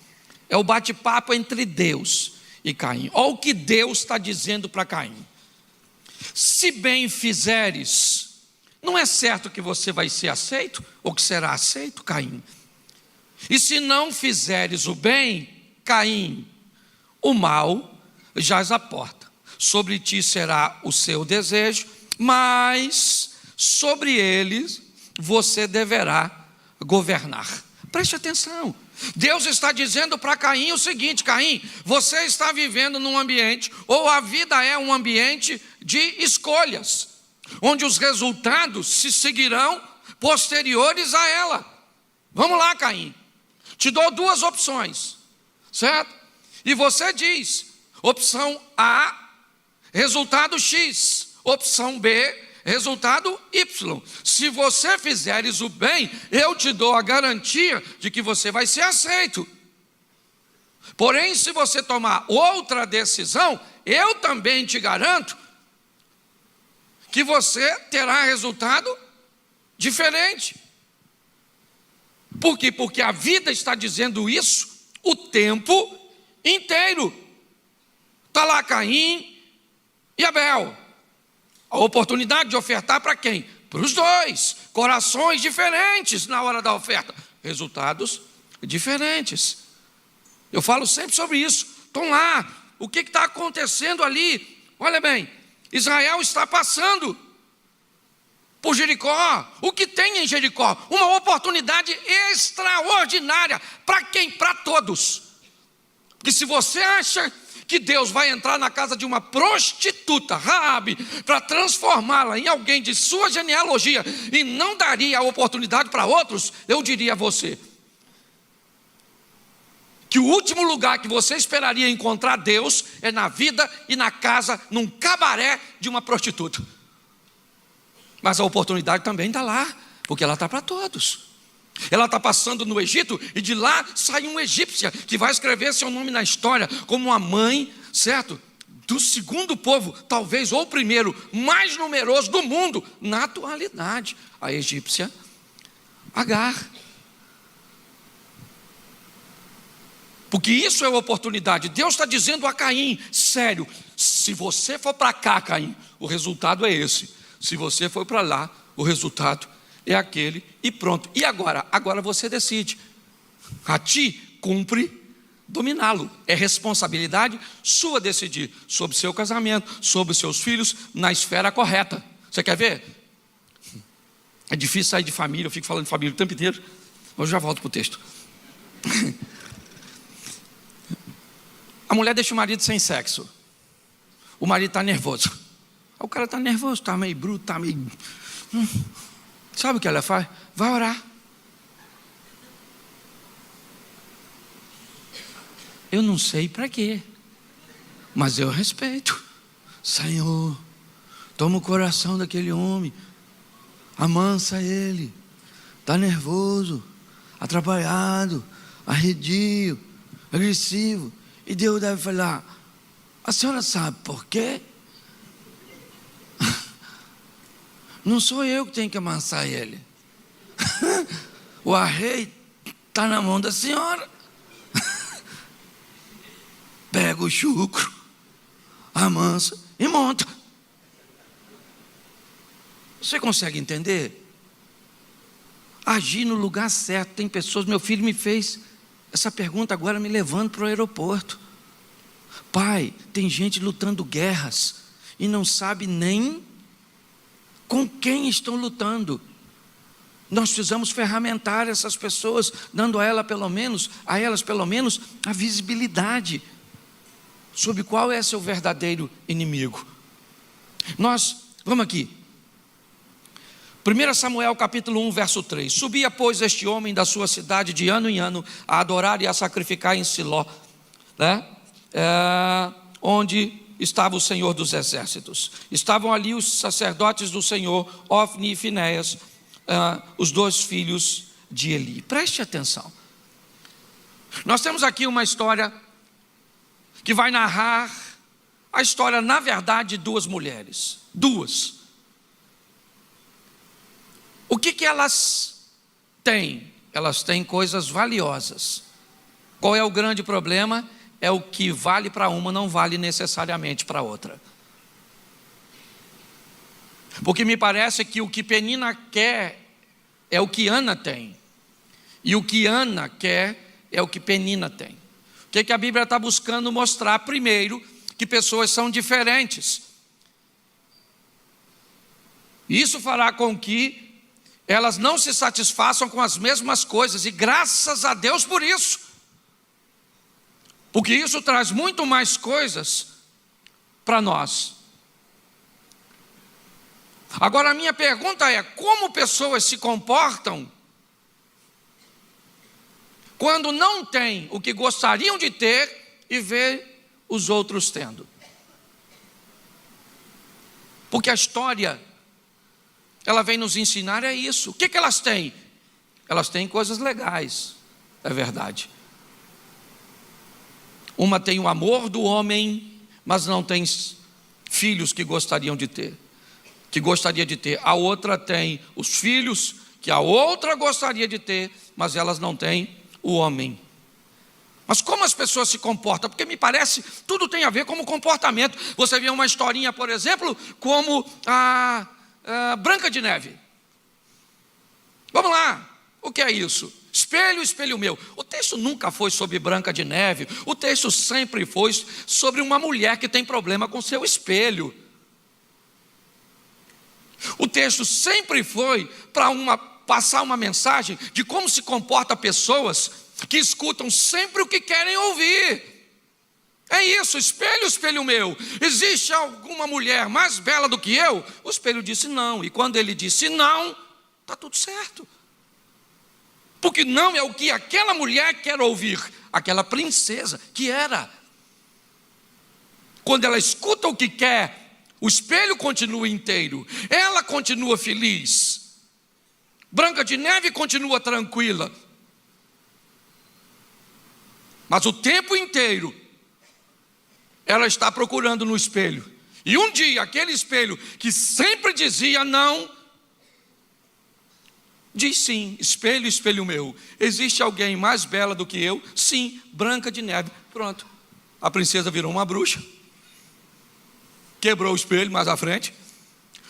é o bate-papo entre Deus e Caim. Olha o que Deus está dizendo para Caim: se bem fizeres, não é certo que você vai ser aceito, ou que será aceito, Caim. E se não fizeres o bem, Caim, o mal jaz à porta. Sobre ti será o seu desejo, mas sobre eles você deverá governar. Preste atenção. Deus está dizendo para Caim o seguinte: Caim, você está vivendo num ambiente, ou a vida é um ambiente de escolhas, onde os resultados se seguirão posteriores a ela. Vamos lá, Caim, te dou duas opções, certo? E você diz: opção A, resultado X, opção B, resultado Y. Se você fizeres o bem, eu te dou a garantia de que você vai ser aceito. Porém, se você tomar outra decisão, eu também te garanto que você terá resultado diferente. Por quê? Porque a vida está dizendo isso o tempo inteiro. Está lá Caim e Abel. A oportunidade de ofertar para quem? Para os dois. Corações diferentes na hora da oferta. Resultados diferentes. Eu falo sempre sobre isso. Estão lá. O que está acontecendo ali? Olha bem, Israel está passando por Jericó. O que tem em Jericó? Uma oportunidade extraordinária. Para quem? Para todos. Porque se você acha que Deus vai entrar na casa de uma prostituta, Raabe, para transformá-la em alguém de sua genealogia e não daria a oportunidade para outros, eu diria a você que o último lugar que você esperaria encontrar Deus é na vida e na casa, num cabaré de uma prostituta. Mas a oportunidade também está lá, porque ela está para todos. Ela está passando no Egito e de lá sai uma egípcia que vai escrever seu nome na história como uma mãe, certo? Do segundo povo, talvez ou o primeiro, mais numeroso do mundo na atualidade, a egípcia Agar. Porque isso é uma oportunidade. Deus está dizendo a Caim: sério, se você for para cá, Caim, o resultado é esse. Se você for para lá, o resultado é aquele, e pronto. E agora? Agora você decide. A ti cumpre dominá-lo. É responsabilidade sua decidir sobre seu casamento, sobre seus filhos, na esfera correta. Você quer ver? É difícil sair de família, eu fico falando de família o tempo inteiro. Hoje eu já volto para o texto. A mulher deixa o marido sem sexo. O marido está nervoso. O cara está nervoso, está meio bruto, está meio... Sabe o que ela faz? Vai orar. Eu não sei para quê, mas eu respeito. Senhor, toma o coração daquele homem, amansa ele. Está nervoso, atrapalhado, arredio, agressivo. E Deus deve falar: a senhora sabe por quê? Não sou eu que tenho que amansar ele. O arreio está na mão da senhora. Pega o chucro, amansa e monta. Você consegue entender? Agir no lugar certo. Tem pessoas, meu filho me fez essa pergunta agora me levando para o aeroporto. Pai, tem gente lutando guerras e não sabe nem com quem estão lutando. Nós precisamos ferramentar essas pessoas, dando a elas pelo menos a visibilidade sobre qual é seu verdadeiro inimigo. Vamos aqui. 1 Samuel capítulo 1, verso 3. Subia, pois, este homem da sua cidade de ano em ano a adorar e a sacrificar em Siló, né? Onde estava o Senhor dos exércitos. Estavam ali os sacerdotes do Senhor, Ofni e Finéias, os dois filhos de Eli. Preste atenção. Nós temos aqui uma história que vai narrar a história, na verdade, de duas mulheres. Duas. O que elas têm? Elas têm coisas valiosas. Qual é o grande problema? É o que vale para uma, não vale necessariamente para outra. Porque me parece que o que Penina quer é o que Ana tem. E o que Ana quer é o que Penina tem. O que a Bíblia está buscando mostrar? Primeiro, que pessoas são diferentes. Isso fará com que elas não se satisfaçam com as mesmas coisas, e graças a Deus por isso, porque isso traz muito mais coisas para nós. Agora a minha pergunta é: como pessoas se comportam quando não têm o que gostariam de ter e vê os outros tendo? Porque a história, ela vem nos ensinar é isso. O que elas têm? Elas têm coisas legais, é verdade. Uma tem o amor do homem, mas não tem filhos que gostariam de ter, que gostaria de ter. A outra tem os filhos que a outra gostaria de ter, mas elas não têm o homem. Mas como as pessoas se comportam? Porque me parece, tudo tem a ver com o comportamento. Você vê uma historinha, por exemplo, como a Branca de Neve. Vamos lá, o que é isso? Espelho, espelho meu. O texto nunca foi sobre Branca de Neve. O texto sempre foi sobre uma mulher que tem problema com seu espelho. O texto sempre foi para passar uma mensagem de como se comporta pessoas que escutam sempre o que querem ouvir. É isso, espelho, espelho meu. Existe alguma mulher mais bela do que eu? O espelho disse não. E quando ele disse não, está tudo certo. Porque não é o que aquela mulher quer ouvir. Aquela princesa que era. Quando ela escuta o que quer, o espelho continua inteiro. Ela continua feliz. Branca de Neve continua tranquila. Mas o tempo inteiro ela está procurando no espelho. E um dia aquele espelho que sempre dizia não, diz sim: espelho, espelho meu, existe alguém mais bela do que eu? Sim, Branca de Neve. Pronto, a princesa virou uma bruxa, quebrou o espelho mais à frente,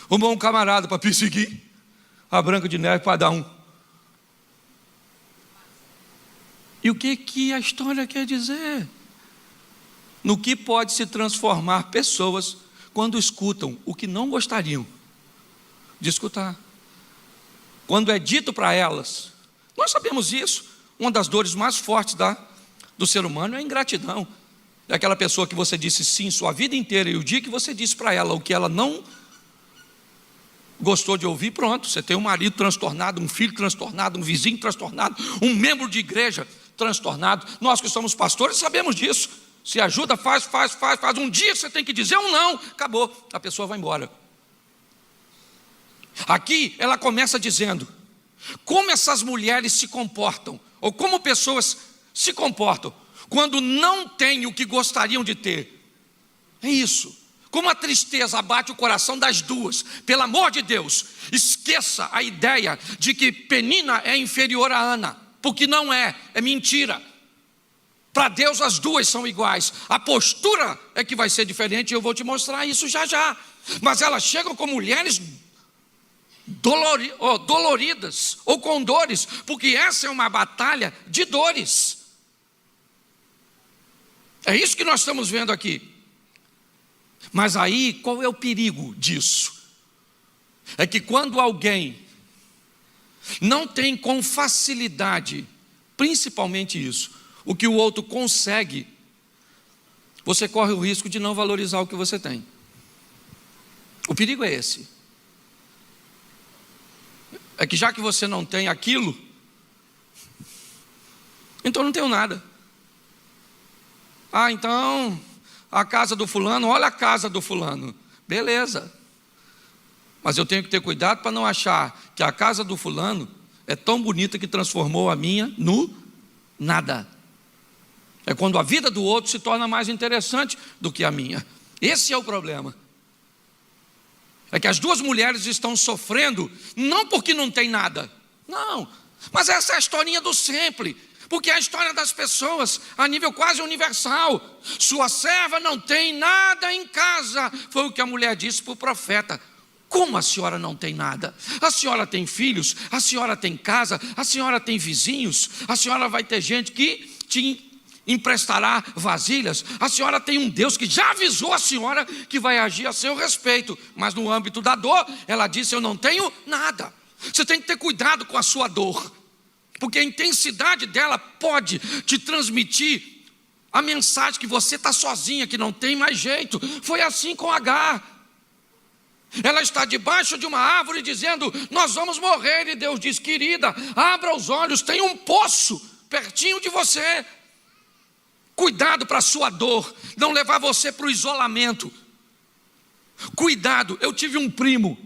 arrumou um camarada para perseguir a Branca de Neve para dar um. E o que a história quer dizer? No que pode se transformar pessoas quando escutam o que não gostariam de escutar. Quando é dito para elas, nós sabemos isso, uma das dores mais fortes do ser humano é a ingratidão. É aquela pessoa que você disse sim sua vida inteira, e o dia que você disse para ela o que ela não gostou de ouvir, pronto, você tem um marido transtornado, um filho transtornado, um vizinho transtornado, um membro de igreja transtornado. Nós que somos pastores sabemos disso. Se ajuda, faz. Um dia você tem que dizer um não, acabou, a pessoa vai embora. Aqui ela começa dizendo como essas mulheres se comportam, ou como pessoas se comportam quando não têm o que gostariam de ter. É isso. Como a tristeza abate o coração das duas. Pelo amor de Deus, esqueça a ideia de que Penina é inferior a Ana, porque não é mentira. Para Deus as duas são iguais. A postura é que vai ser diferente, e eu vou te mostrar isso já já. Mas elas chegam como mulheres doloridas ou com dores, porque essa é uma batalha de dores. É isso que nós estamos vendo aqui. Mas aí, qual é o perigo disso? É que quando alguém não tem com facilidade, principalmente isso, o que o outro consegue, você corre o risco de não valorizar o que você tem. O perigo é esse. É que já que você não tem aquilo, então não tenho nada. Então, a casa do fulano, olha a casa do fulano. Beleza. Mas eu tenho que ter cuidado para não achar que a casa do fulano é tão bonita que transformou a minha no nada. É quando a vida do outro se torna mais interessante do que a minha. Esse é o problema. É que as duas mulheres estão sofrendo, não porque não tem nada. Não, mas essa é a historinha do sempre. Porque é a história das pessoas a nível quase universal. Sua serva não tem nada em casa. Foi o que a mulher disse para o profeta. Como a senhora não tem nada? A senhora tem filhos, a senhora tem casa, a senhora tem vizinhos, a senhora vai ter gente que te emprestará vasilhas. A senhora tem um Deus que já avisou a senhora que vai agir a seu respeito. Mas no âmbito da dor, ela disse: eu não tenho nada. Você tem que ter cuidado com a sua dor, porque a intensidade dela pode te transmitir a mensagem que você está sozinha, que não tem mais jeito. Foi assim com Agar. Ela está debaixo de uma árvore dizendo: nós vamos morrer. E Deus diz: querida, abra os olhos, tem um poço pertinho de você. Cuidado para a sua dor não levar você para o isolamento. Cuidado, eu tive um primo,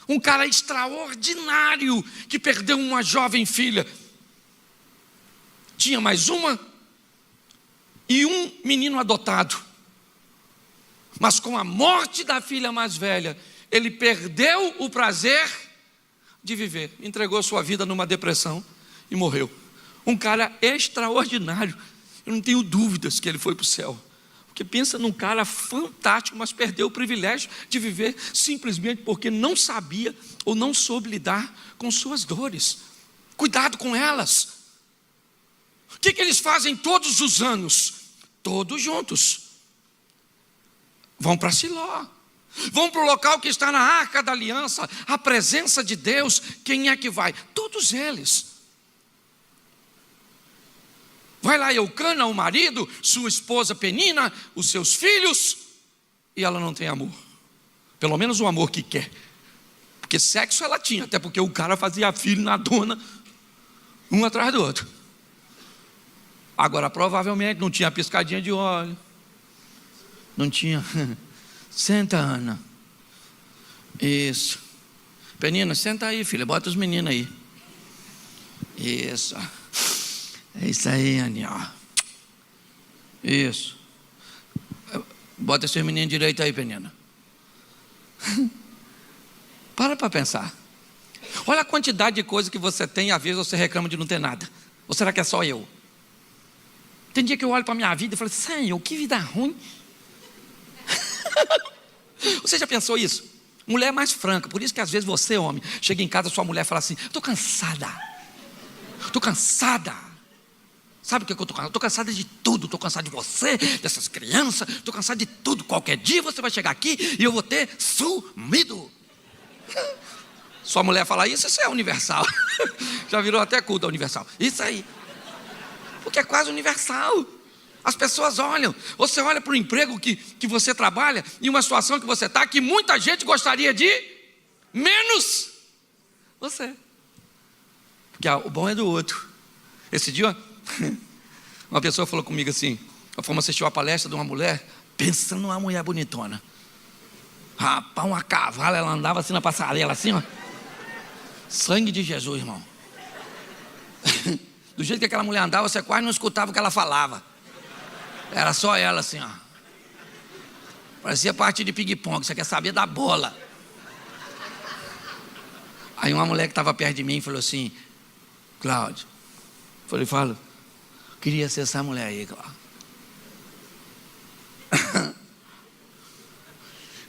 um cara extraordinário, que perdeu uma jovem filha. Tinha mais uma e um menino adotado. Mas com a morte da filha mais velha, ele perdeu o prazer de viver. Entregou sua vida numa depressão e morreu. Um cara extraordinário. Eu não tenho dúvidas que ele foi para o céu. Porque pensa num cara fantástico, mas perdeu o privilégio de viver simplesmente porque não sabia ou não soube lidar com suas dores. Cuidado com elas. O que eles fazem todos os anos? Todos juntos. Vão para Siló. Vão para o local que está na Arca da Aliança, a presença de Deus. Quem é que vai? Todos eles. Vai lá Eucana, o marido, sua esposa Penina, os seus filhos, e ela não tem amor. Pelo menos o amor que quer. Porque sexo ela tinha, até porque o cara fazia filho na dona, um atrás do outro. Agora provavelmente não tinha piscadinha de óleo. Não tinha. Senta, Ana. Isso. Penina, senta aí, filha, bota os meninos aí. Isso. É isso aí, Aninha. Isso. Bota esse menino direito aí, Penina. Para pensar. Olha a quantidade de coisa que você tem, e às vezes você reclama de não ter nada. Ou será que é só eu? Tem dia que eu olho para a minha vida e falo: Senhor, que vida ruim. Você já pensou isso? Mulher é mais franca. Por isso que às vezes você, homem, chega em casa, sua mulher fala assim: estou cansada. Estou cansada. Sabe o que eu estou cansado? Estou cansada de tudo. Estou cansado de você, dessas crianças. Estou cansado de tudo. Qualquer dia você vai chegar aqui e eu vou ter sumido. Sua mulher fala isso é universal. Já virou até culto universal. Isso aí. Porque é quase universal. As pessoas olham. Você olha para o emprego que você trabalha, em uma situação que você está, que muita gente gostaria de menos você. Porque o bom é do outro. Esse dia uma pessoa falou comigo assim: nós fomos assistir uma palestra de uma mulher, pensando numa mulher bonitona. Rapaz, uma cavala, ela andava assim na passarela, assim, ó. Sangue de Jesus, irmão. Do jeito que aquela mulher andava, você quase não escutava o que ela falava. Era só ela assim, ó. Parecia parte de ping-pong, você quer saber da bola. Aí uma mulher que estava perto de mim falou assim: Cláudio, fala, queria ser essa mulher aí, Cláudio.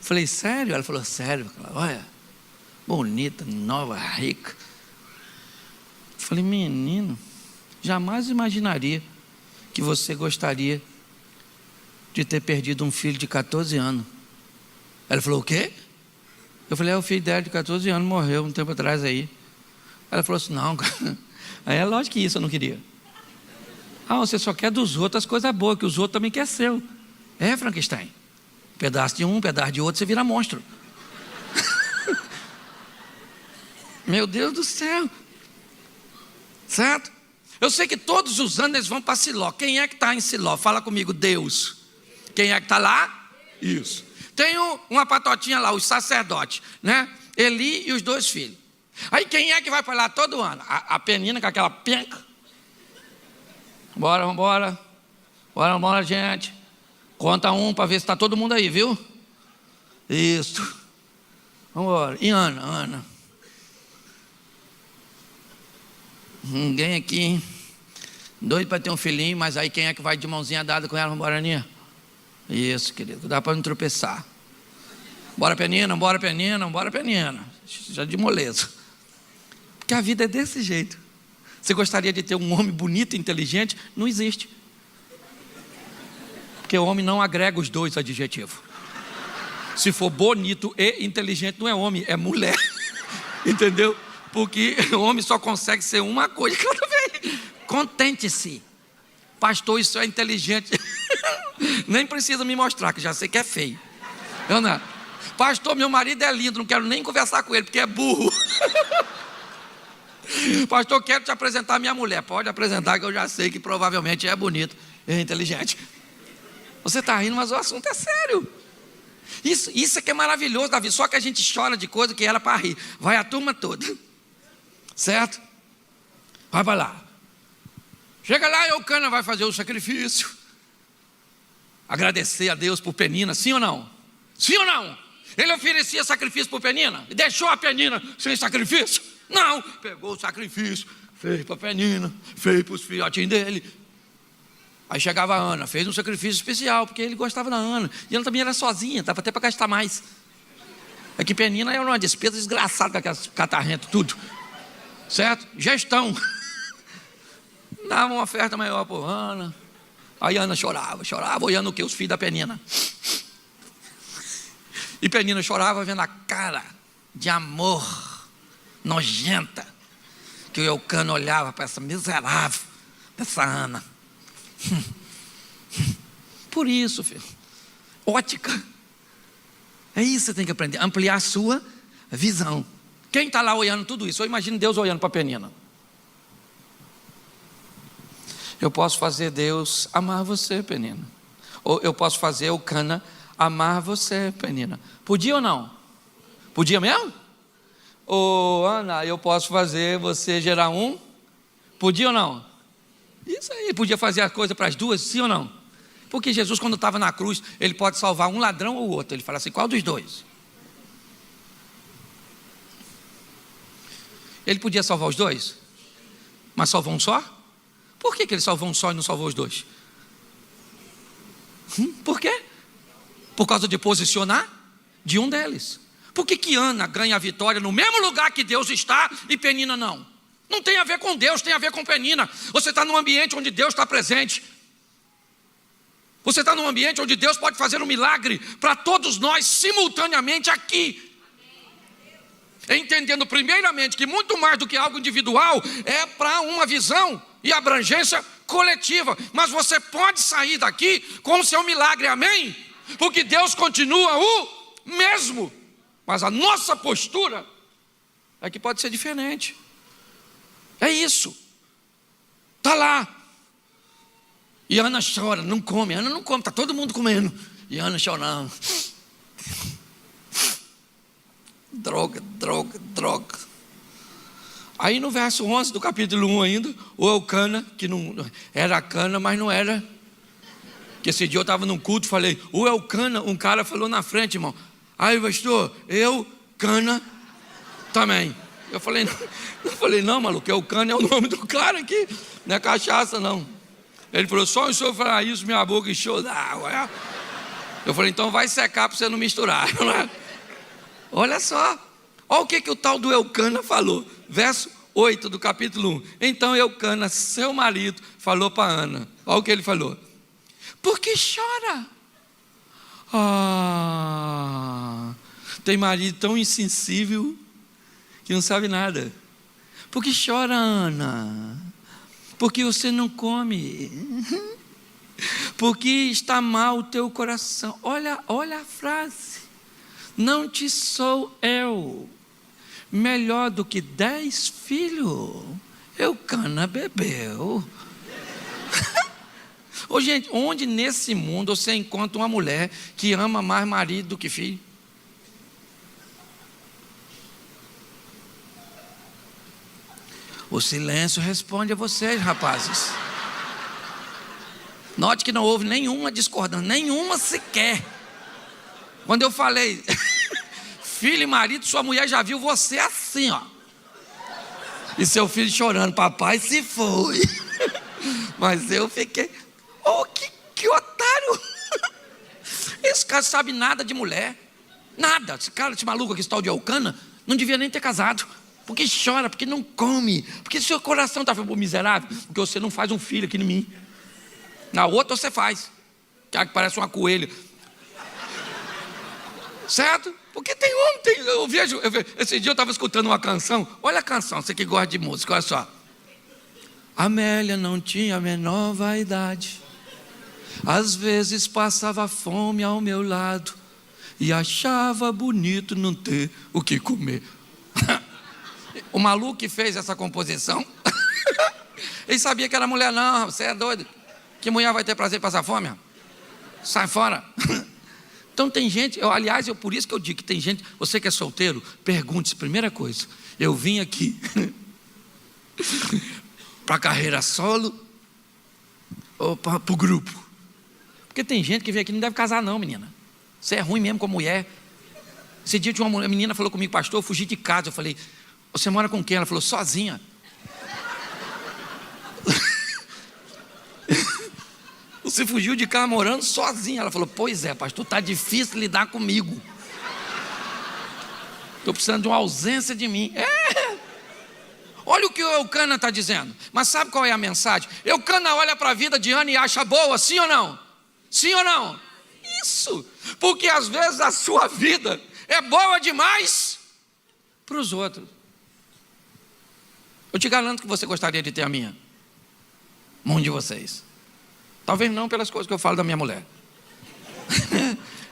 Falei, sério? Ela falou, sério, Cláudio. Olha, bonita, nova, rica. Falei, menino, jamais imaginaria que você gostaria de ter perdido um filho de 14 anos. Ela falou, o quê? Eu falei, o filho dela de 14 anos morreu um tempo atrás aí. Ela falou assim, não, aí é lógico que isso eu não queria. Você só quer dos outros as coisas boas, que os outros também querem seu. É, Frankenstein. Um pedaço de um pedaço de outro, você vira monstro. Meu Deus do céu. Certo? Eu sei que todos os anos eles vão para Siló. Quem é que está em Siló? Fala comigo, Deus. Quem é que está lá? Isso. Tem uma patotinha lá, os sacerdotes, né? Eli e os 2 filhos. Aí quem é que vai para lá todo ano? A Penina com aquela penca. Vambora, gente. Conta um para ver se está todo mundo aí, viu? Isso. Vambora. E Ana? Ninguém aqui, hein? Doido para ter um filhinho, mas aí quem é que vai de mãozinha dada com ela? Vambora, Aninha? Isso, querido, dá para não tropeçar. Bora, Penina. Já de moleza. Porque a vida é desse jeito. Você gostaria de ter um homem bonito e inteligente? Não existe. Porque o homem não agrega os 2 adjetivos. Se for bonito e inteligente, não é homem, é mulher. Entendeu? Porque o homem só consegue ser uma coisa cada vez. Contente-se. Pastor, isso é inteligente. Nem precisa me mostrar, que já sei que é feio. Eu não. Pastor, meu marido é lindo, não quero nem conversar com ele, porque é burro. Pastor, quero te apresentar minha mulher. Pode apresentar, que eu já sei que provavelmente é bonito, é inteligente. Você está rindo, mas o assunto é sério. Isso é que é maravilhoso, Davi. Só que a gente chora de coisa que era para rir. Vai a turma toda. Certo? Vai para lá. Chega lá e Eucana vai fazer o sacrifício. Agradecer a Deus por Penina, sim ou não? Sim ou não? Ele oferecia sacrifício por Penina e deixou a Penina sem sacrifício? Não, pegou o sacrifício, fez para Penina, fez para os filhotinhos dele. Aí chegava a Ana, fez um sacrifício especial, porque ele gostava da Ana. E ela também era sozinha, dava até para gastar mais. É que Penina era uma despesa desgraçada com aquelas catarrentas, tudo. Certo? Gestão. Dava uma oferta maior por Ana. Aí Ana chorava, olhando o quê? Os filhos da Penina. E Penina chorava vendo a cara de amor nojenta que o Eucana olhava para essa miserável dessa Ana. Por isso, filho, ótica. É isso que você tem que aprender, ampliar a sua visão. Quem está lá olhando tudo isso? Eu imagino Deus olhando para a Penina. Eu posso fazer Deus amar você, Penina. Ou eu posso fazer Eucana amar você, Penina. Podia ou não? Podia mesmo? Ô, Ana, eu posso fazer você gerar um? Podia ou não? Isso aí, podia fazer a coisa para as duas, sim ou não? Porque Jesus, quando estava na cruz, ele pode salvar um ladrão ou outro. Ele fala assim, qual dos dois? Ele podia salvar os dois, mas salvou um só? Por que ele salvou um só e não salvou os dois? Por quê? Por causa de posicionar de um deles. Por que Ana ganha a vitória no mesmo lugar que Deus está e Penina não? Não tem a ver com Deus, tem a ver com Penina. Você está num ambiente onde Deus está presente. Você está num ambiente onde Deus pode fazer um milagre para todos nós simultaneamente aqui. Entendendo primeiramente que muito mais do que algo individual é para uma visão e abrangência coletiva. Mas você pode sair daqui com o seu milagre, amém? Porque Deus continua o mesmo. Mas a nossa postura é que pode ser diferente. É isso. Está lá. E Ana chora, não come. Ana não come, está todo mundo comendo. E Ana chorando. Droga. Aí no verso 11 do capítulo 1 ainda, o Eucana, que não era Cana, mas não era. Que esse dia eu estava num culto, falei, o Eucana, um cara falou na frente, irmão. Aí, pastor, Eucana também. Eu falei, não, maluco, Eucana é o nome do cara aqui, não é cachaça, não. Ele falou, só o senhor falar isso, minha boca encheu d'água. Eu falei, então vai secar para você não misturar. Olha só, olha o que o tal do Eucana falou. Verso 8 do capítulo 1. Então Eucana, seu marido, falou para Ana. Olha o que ele falou. Por que chora? Tem marido tão insensível que não sabe nada. Por que chora, Ana? Porque você não come. Porque está mal o teu coração. Olha a frase. Não te sou eu melhor do que 10 filhos? Eucana bebeu. Ô, gente, onde nesse mundo você encontra uma mulher que ama mais marido do que filho? O silêncio responde a vocês, rapazes. Note que não houve nenhuma discordância, nenhuma sequer. Quando eu falei, filho e marido, sua mulher já viu você assim, ó. E seu filho chorando, papai se foi. Mas eu fiquei, que otário. Esse cara sabe nada de mulher. Nada, esse maluco aqui, esse tal de Eucana, não devia nem ter casado. Porque chora, porque não come, porque seu coração está miserável, porque você não faz um filho aqui em mim. Na outra você faz, que parece uma coelha. Certo? Porque tem homem, eu vejo, esse dia eu estava escutando uma canção, olha a canção, você que gosta de música, olha só. Amélia não tinha a menor vaidade, às vezes passava fome ao meu lado e achava bonito não ter o que comer. O maluco que fez essa composição, ele sabia que era mulher. Não, você é doido, que mulher vai ter prazer em passar fome? Sai fora. Então tem gente, aliás, por isso que eu digo que tem gente, você que é solteiro, pergunte-se, primeira coisa, eu vim aqui para carreira solo ou para o grupo? Porque tem gente que vem aqui e não deve casar não, menina. Você é ruim mesmo com mulher. Esse dia tinha uma menina falou comigo, pastor, eu fugi de casa. Eu falei, você mora com quem? Ela falou, sozinha. Você fugiu de casa morando sozinha. Ela falou, pois é, pastor, está difícil lidar comigo. Estou precisando de uma ausência de mim. Olha o que o Eucana está dizendo. Mas sabe qual é a mensagem? Eucana olha para a vida de Ana e acha boa, sim ou não? Sim ou não? Isso. Porque às vezes a sua vida é boa demais para os outros. Eu te garanto que você gostaria de ter a minha. Um de vocês. Talvez não pelas coisas que eu falo da minha mulher.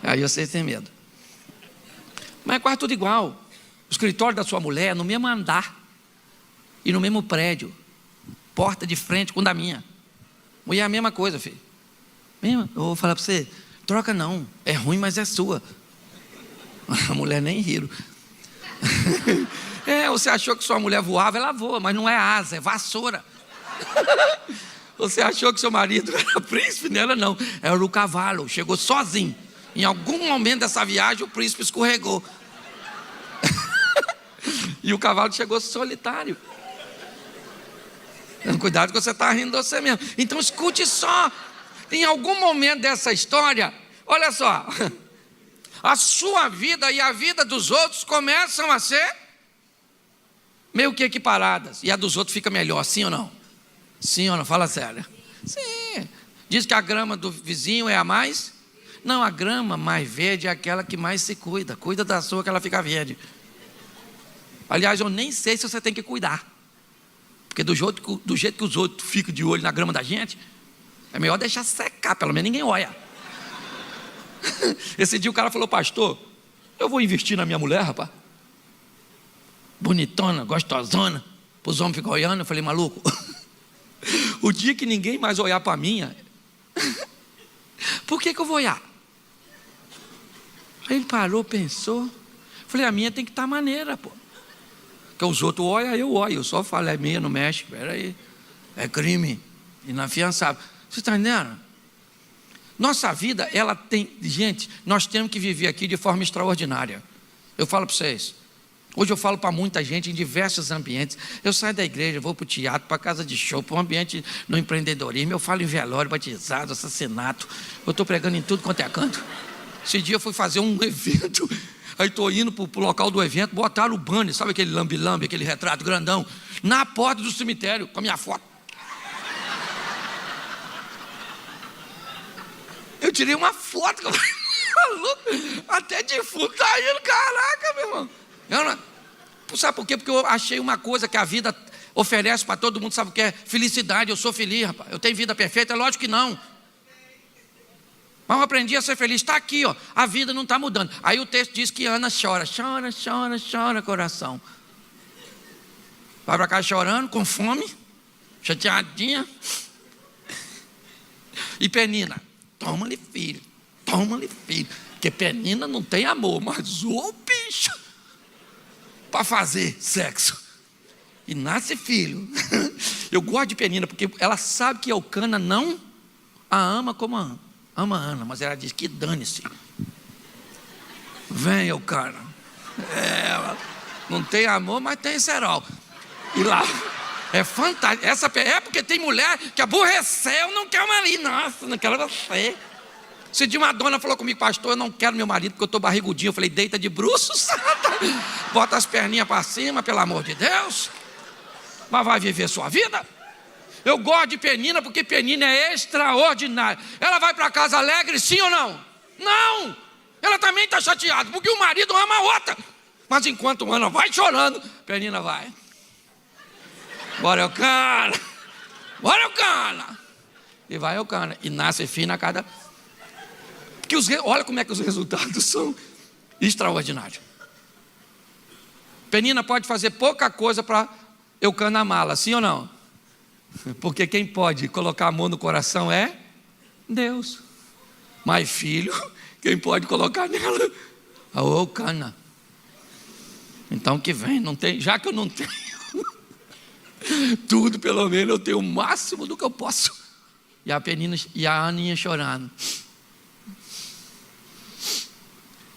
Aí vocês têm medo. Mas é quase tudo igual. O escritório da sua mulher é no mesmo andar. E no mesmo prédio. Porta de frente com o da minha. Mulher é a mesma coisa, filho. Mesmo? Eu vou falar para você. Troca não. É ruim, mas é sua. A mulher nem riram. Você achou que sua mulher voava, ela voa. Mas não é asa, é vassoura. Você achou que seu marido era príncipe? Não era não, era o cavalo, chegou sozinho. Em algum momento dessa viagem o príncipe escorregou. E o cavalo chegou solitário. Cuidado que você está rindo de você mesmo. Então escute só. Em algum momento dessa história, olha só, a sua vida e a vida dos outros começam a ser meio que equiparadas. E a dos outros fica melhor, sim ou não? Sim ou não? Fala sério. Sim. Diz que a grama do vizinho é a mais? Não, a grama mais verde é aquela que mais se cuida. Cuida da sua que ela fica verde. Aliás, eu nem sei se você tem que cuidar. Porque do jeito que os outros ficam de olho na grama da gente, é melhor deixar secar, pelo menos ninguém olha. Esse dia o cara falou, pastor, eu vou investir na minha mulher, rapaz. Bonitona, gostosona. Os homens ficam olhando, eu falei, maluco. O dia que ninguém mais olhar para a minha, por que eu vou olhar? Aí ele parou, pensou. Falei, a minha tem que estar maneira, pô. Porque os outros olham, eu olho. Eu só falo, é minha, não mexe. Peraí, é crime, inafiançável. Você está entendendo? Nossa vida, ela tem... Gente, nós temos que viver aqui de forma extraordinária. Eu falo para vocês. Hoje eu falo para muita gente em diversos ambientes. Eu saio da igreja, vou para o teatro, para a casa de show, para um ambiente no empreendedorismo. Eu falo em velório, batizado, assassinato. Eu estou pregando em tudo quanto é canto. Esse dia eu fui fazer um evento. Aí estou indo para o local do evento. Botaram o banner, sabe aquele lambe-lambe, aquele retrato grandão, na porta do cemitério, com a minha foto. Eu tirei uma foto. Até defunto tá indo, caraca, meu irmão. Sabe por quê? Porque eu achei uma coisa que a vida oferece para todo mundo. Sabe o que é? Felicidade. Eu sou feliz, rapaz. Eu tenho vida perfeita? É lógico que não. Mas eu aprendi a ser feliz. Está aqui, ó. A vida não está mudando. Aí o texto diz que Ana chora. Chora, chora, chora, coração. Vai para cá chorando, com fome, chateadinha. E Penina, toma-lhe filho. Toma-lhe filho. Porque Penina não tem amor, mas o bicho para fazer sexo. E nasce filho. Eu gosto de Penina, porque ela sabe que Eucana não a ama como ama Ana, mas ela diz que dane-se. Vem, Eucana. Ela não tem amor, mas tem cerol. E lá, é fantástico. É porque tem mulher que aborreceu, não quer o marido. Nossa, não quero você. Se de uma dona falou comigo, pastor, eu não quero meu marido porque eu estou barrigudinho. Eu falei, deita de bruços, santa. Bota as perninhas para cima, pelo amor de Deus. Mas vai viver sua vida. Eu gosto de Penina porque Penina é extraordinária. Ela vai para casa alegre, sim ou não? Não! Ela também está chateada, porque o marido ama a outra. Mas enquanto Ana vai chorando, Penina vai. Bora, Eucana. Bora, Eucana. E vai, Eucana. E nasce filho na cada... Porque olha como é que os resultados são extraordinários. Penina pode fazer pouca coisa para Eucana amá-la, sim ou não? Porque quem pode colocar a mão no coração é Deus. Mas filho, quem pode colocar nela? A Eucana. Então que vem, não tem, já que eu não tenho tudo, pelo menos eu tenho o máximo do que eu posso. E a Penina e a Aninha chorando.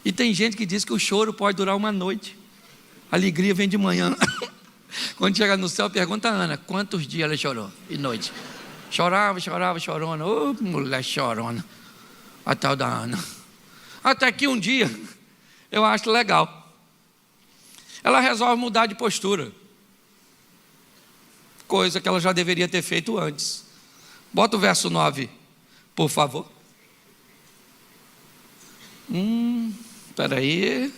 E tem gente que diz que o choro pode durar uma noite. A alegria vem de manhã. Quando chega no céu, pergunta a Ana, quantos dias ela chorou? E noite. Chorava, chorona. Ô, mulher chorona. A tal da Ana. Até que um dia, eu acho legal. Ela resolve mudar de postura. Coisa que ela já deveria ter feito antes. Bota o verso 9, por favor. Espera aí.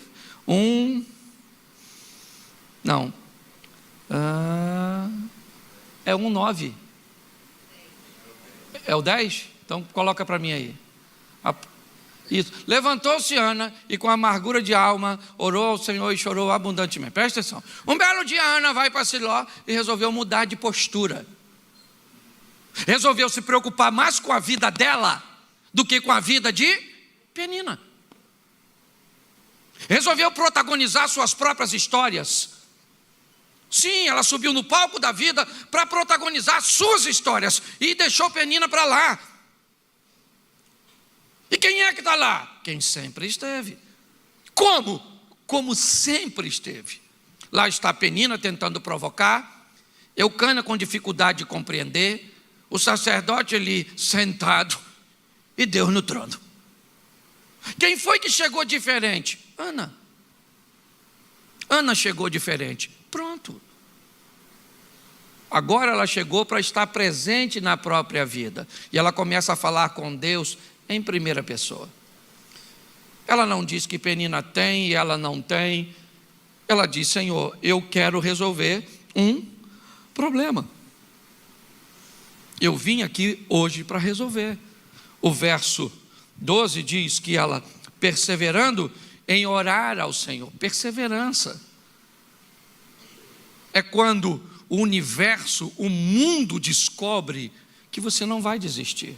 Não. É 1:9. É o 10? Então coloca para mim aí. Isso. Levantou-se Ana e com amargura de alma orou ao Senhor e chorou abundantemente. Presta atenção. Um belo dia Ana vai para Siló e resolveu mudar de postura. Resolveu se preocupar mais com a vida dela do que com a vida de Penina. Resolveu protagonizar suas próprias histórias. Sim, ela subiu no palco da vida para protagonizar suas histórias e deixou Penina para lá. E quem é que está lá? Quem sempre esteve. Como? Como sempre esteve. Lá está Penina tentando provocar, Eucana com dificuldade de compreender, o sacerdote ali sentado e Deus no trono. Quem foi que chegou diferente? Ana. Ana chegou diferente. Pronto. Agora ela chegou para estar presente na própria vida. E ela começa a falar com Deus em primeira pessoa. Ela não diz que Penina tem e ela não tem. Ela diz, Senhor, eu quero resolver um problema. Eu vim aqui hoje para resolver. O verso 12 diz que ela, perseverando em orar ao Senhor. Perseverança. É quando o universo, o mundo descobre que você não vai desistir.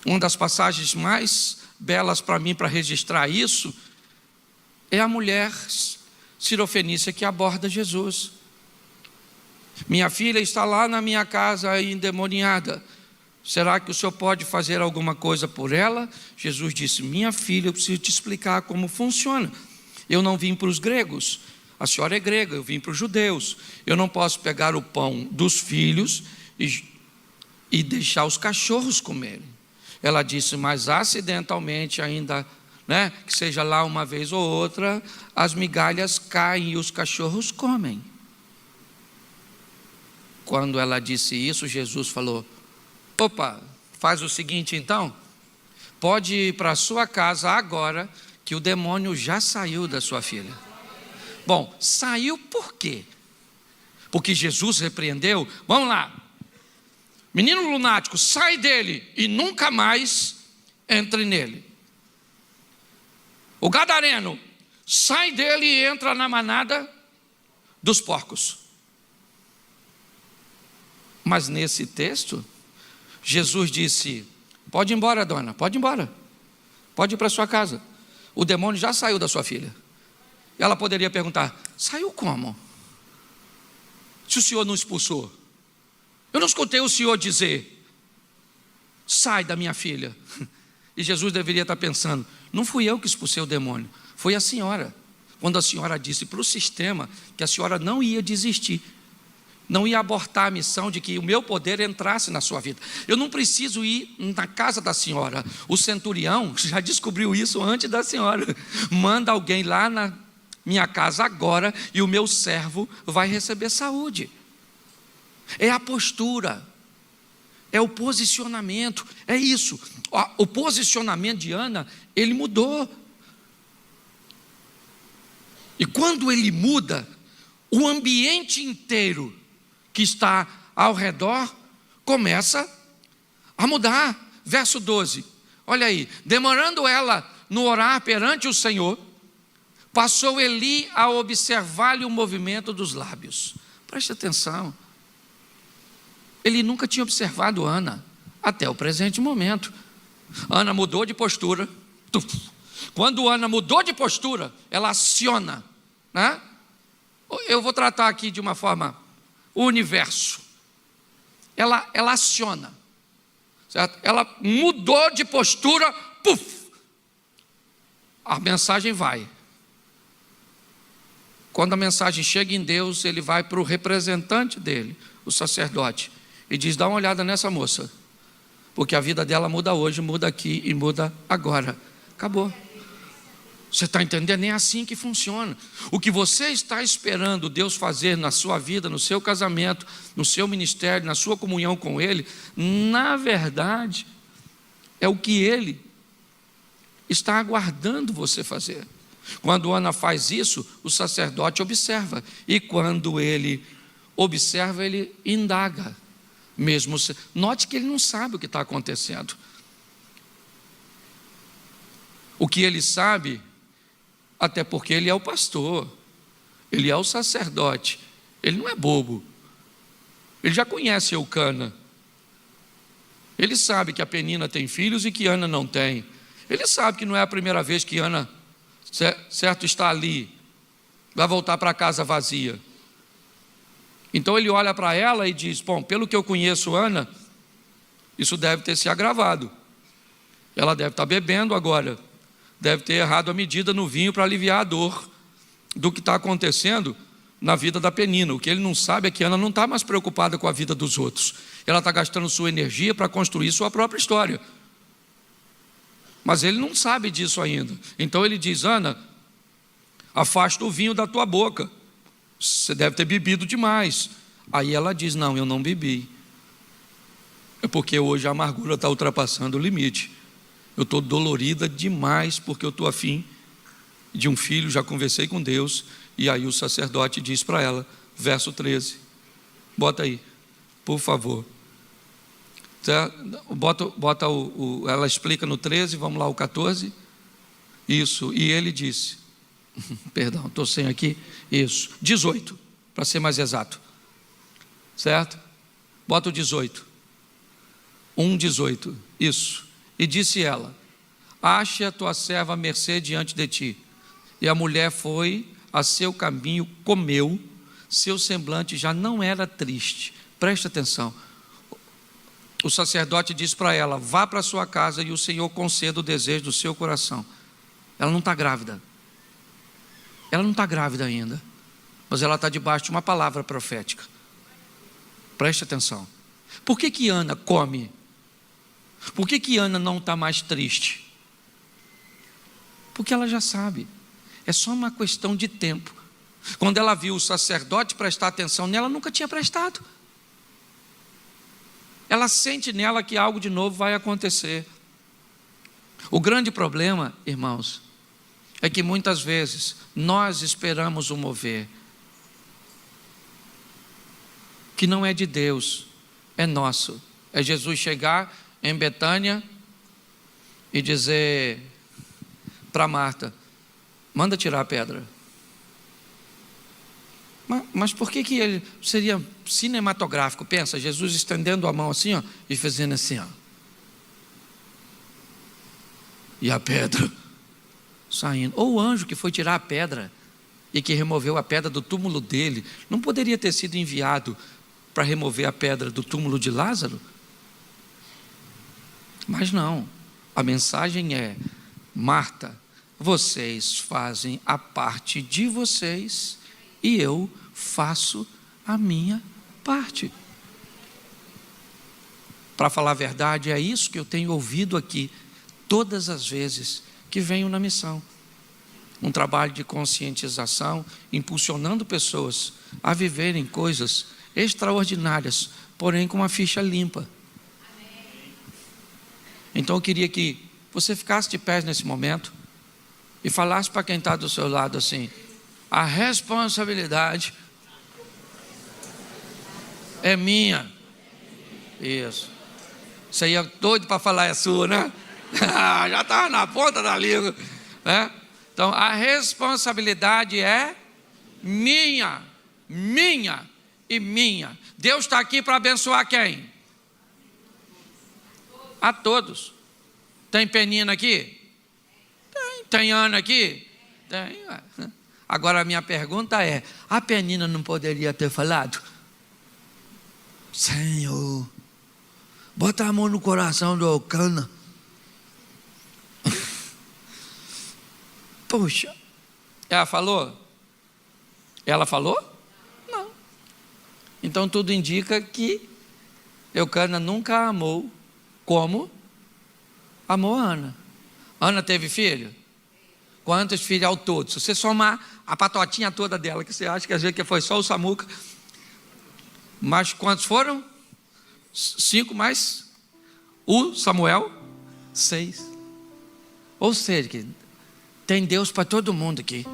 Uma das passagens mais belas para mim, para registrar isso, é a mulher sirofenícia que aborda Jesus. Minha filha está lá na minha casa endemoniada. Será que o senhor pode fazer alguma coisa por ela? Jesus disse, minha filha, eu preciso te explicar como funciona. Eu não vim para os gregos. A senhora é grega, eu vim para os judeus. Eu não posso pegar o pão dos filhos e deixar os cachorros comerem. Ela disse, mas acidentalmente ainda, que seja lá uma vez ou outra, as migalhas caem e os cachorros comem. Quando ela disse isso, Jesus falou, opa, faz o seguinte então, pode ir para a sua casa agora, que o demônio já saiu da sua filha. Bom, saiu por quê? Porque Jesus repreendeu, vamos lá, menino lunático, sai dele e nunca mais entre nele. O gadareno, sai dele e entra na manada dos porcos. Mas nesse texto, Jesus disse, pode ir embora, dona, pode ir embora. Pode ir para sua casa. O demônio já saiu da sua filha. Ela poderia perguntar, saiu como? Se o senhor não expulsou. Eu não escutei o senhor dizer, sai da minha filha. E Jesus deveria estar pensando, não fui eu que expulsei o demônio, foi a senhora. Quando a senhora disse para o sistema que a senhora não ia desistir, não ia abortar a missão de que o meu poder entrasse na sua vida. Eu não preciso ir na casa da senhora. O centurião já descobriu isso antes da senhora. Manda alguém lá na minha casa agora e o meu servo vai receber saúde. É a postura. É o posicionamento, é isso. O posicionamento de Ana, ele mudou. E quando ele muda, o ambiente inteiro que está ao redor começa a mudar. Verso 12, olha aí. Demorando ela no orar perante o Senhor, passou Eli a observar-lhe o movimento dos lábios. Preste atenção. Ele nunca tinha observado Ana, até o presente momento. Ana mudou de postura. Quando Ana mudou de postura, ela aciona, né? Eu vou tratar aqui de uma forma, o universo. Ela aciona, certo? Ela mudou de postura, a mensagem vai. Quando a mensagem chega em Deus, ele vai para o representante dele, o sacerdote, e diz: dá uma olhada nessa moça, porque a vida dela muda hoje, muda aqui e muda agora. Acabou. Você está entendendo? É assim que funciona. O que você está esperando Deus fazer na sua vida, no seu casamento, no seu ministério, na sua comunhão com Ele, na verdade, é o que Ele está aguardando você fazer. Quando Ana faz isso, o sacerdote observa. E quando ele observa, ele indaga. Note que ele não sabe o que está acontecendo. O que ele sabe, até porque ele é o pastor, ele é o sacerdote, ele não é bobo. Ele já conhece Eucana. Ele sabe que a Penina tem filhos e que Ana não tem. Ele sabe que não é a primeira vez que Ana, certo, está ali, vai voltar para casa vazia. Então ele olha para ela e diz: bom, pelo que eu conheço Ana, isso deve ter se agravado. Ela deve estar bebendo agora, deve ter errado a medida no vinho para aliviar a dor do que está acontecendo na vida da Penina. O que ele não sabe é que Ana não está mais preocupada com a vida dos outros. Ela está gastando sua energia para construir sua própria história. Mas ele não sabe disso ainda. Então ele diz: Ana, afasta o vinho da tua boca, você deve ter bebido demais. Aí ela diz: não, eu não bebi. É porque hoje a amargura está ultrapassando o limite. Eu estou dolorida demais porque eu estou afim de um filho, já conversei com Deus. E aí o sacerdote diz para ela, verso 13, bota aí, por favor. Ela explica no 13, vamos lá o 14. Isso, e ele disse, perdão, estou sem aqui, isso, 18, para ser mais exato, certo? Bota o 18, 1:18, isso. E disse ela: ache a tua serva à mercê diante de ti. E a mulher foi a seu caminho, comeu, seu semblante já não era triste. Preste atenção. O sacerdote diz para ela: vá para sua casa e o Senhor conceda o desejo do seu coração. Ela não está grávida. Ela não está grávida ainda, mas ela está debaixo de uma palavra profética. Preste atenção. Por que Ana come? Por que Ana não está mais triste? Porque ela já sabe. É só uma questão de tempo. Quando ela viu o sacerdote prestar atenção nela, nunca tinha prestado. Ela sente nela que algo de novo vai acontecer. O grande problema, irmãos, é que muitas vezes nós esperamos um mover que não é de Deus, é nosso. É Jesus chegar em Betânia e dizer para Marta: manda tirar a pedra. Mas por que ele seria cinematográfico? Pensa, Jesus estendendo a mão assim, ó, e fazendo assim, ó. E a pedra saindo. Ou o anjo que foi tirar a pedra e que removeu a pedra do túmulo dele, não poderia ter sido enviado para remover a pedra do túmulo de Lázaro? Mas não. A mensagem é: Marta, vocês fazem a parte de vocês e eu faço a minha parte. Para falar a verdade, é isso que eu tenho ouvido aqui todas as vezes que venho na missão. Um trabalho de conscientização, impulsionando pessoas a viverem coisas extraordinárias, porém com uma ficha limpa. Então eu queria que você ficasse de pé nesse momento e falasse para quem está do seu lado assim: a responsabilidade é minha. Isso. Você ia doido para falar é sua, né? Já estava na ponta da língua, né? Então a responsabilidade é minha, minha e minha. Deus está aqui para abençoar quem? A todos. Tem Penina aqui? Tem Ana aqui? Tem. Agora a minha pergunta é: a Penina não poderia ter falado: Senhor, bota a mão no coração do Eucana. Poxa, ela falou? Ela falou? Não. Então tudo indica que Eucana nunca amou como amou Ana. Ana teve filho? Quantos filhos ao todo? Se você somar a patotinha toda dela, que você acha que às vezes que foi só o Samuca, mas quantos foram? 5 mais o Samuel, 6. Ou seja, que tem Deus para todo mundo aqui.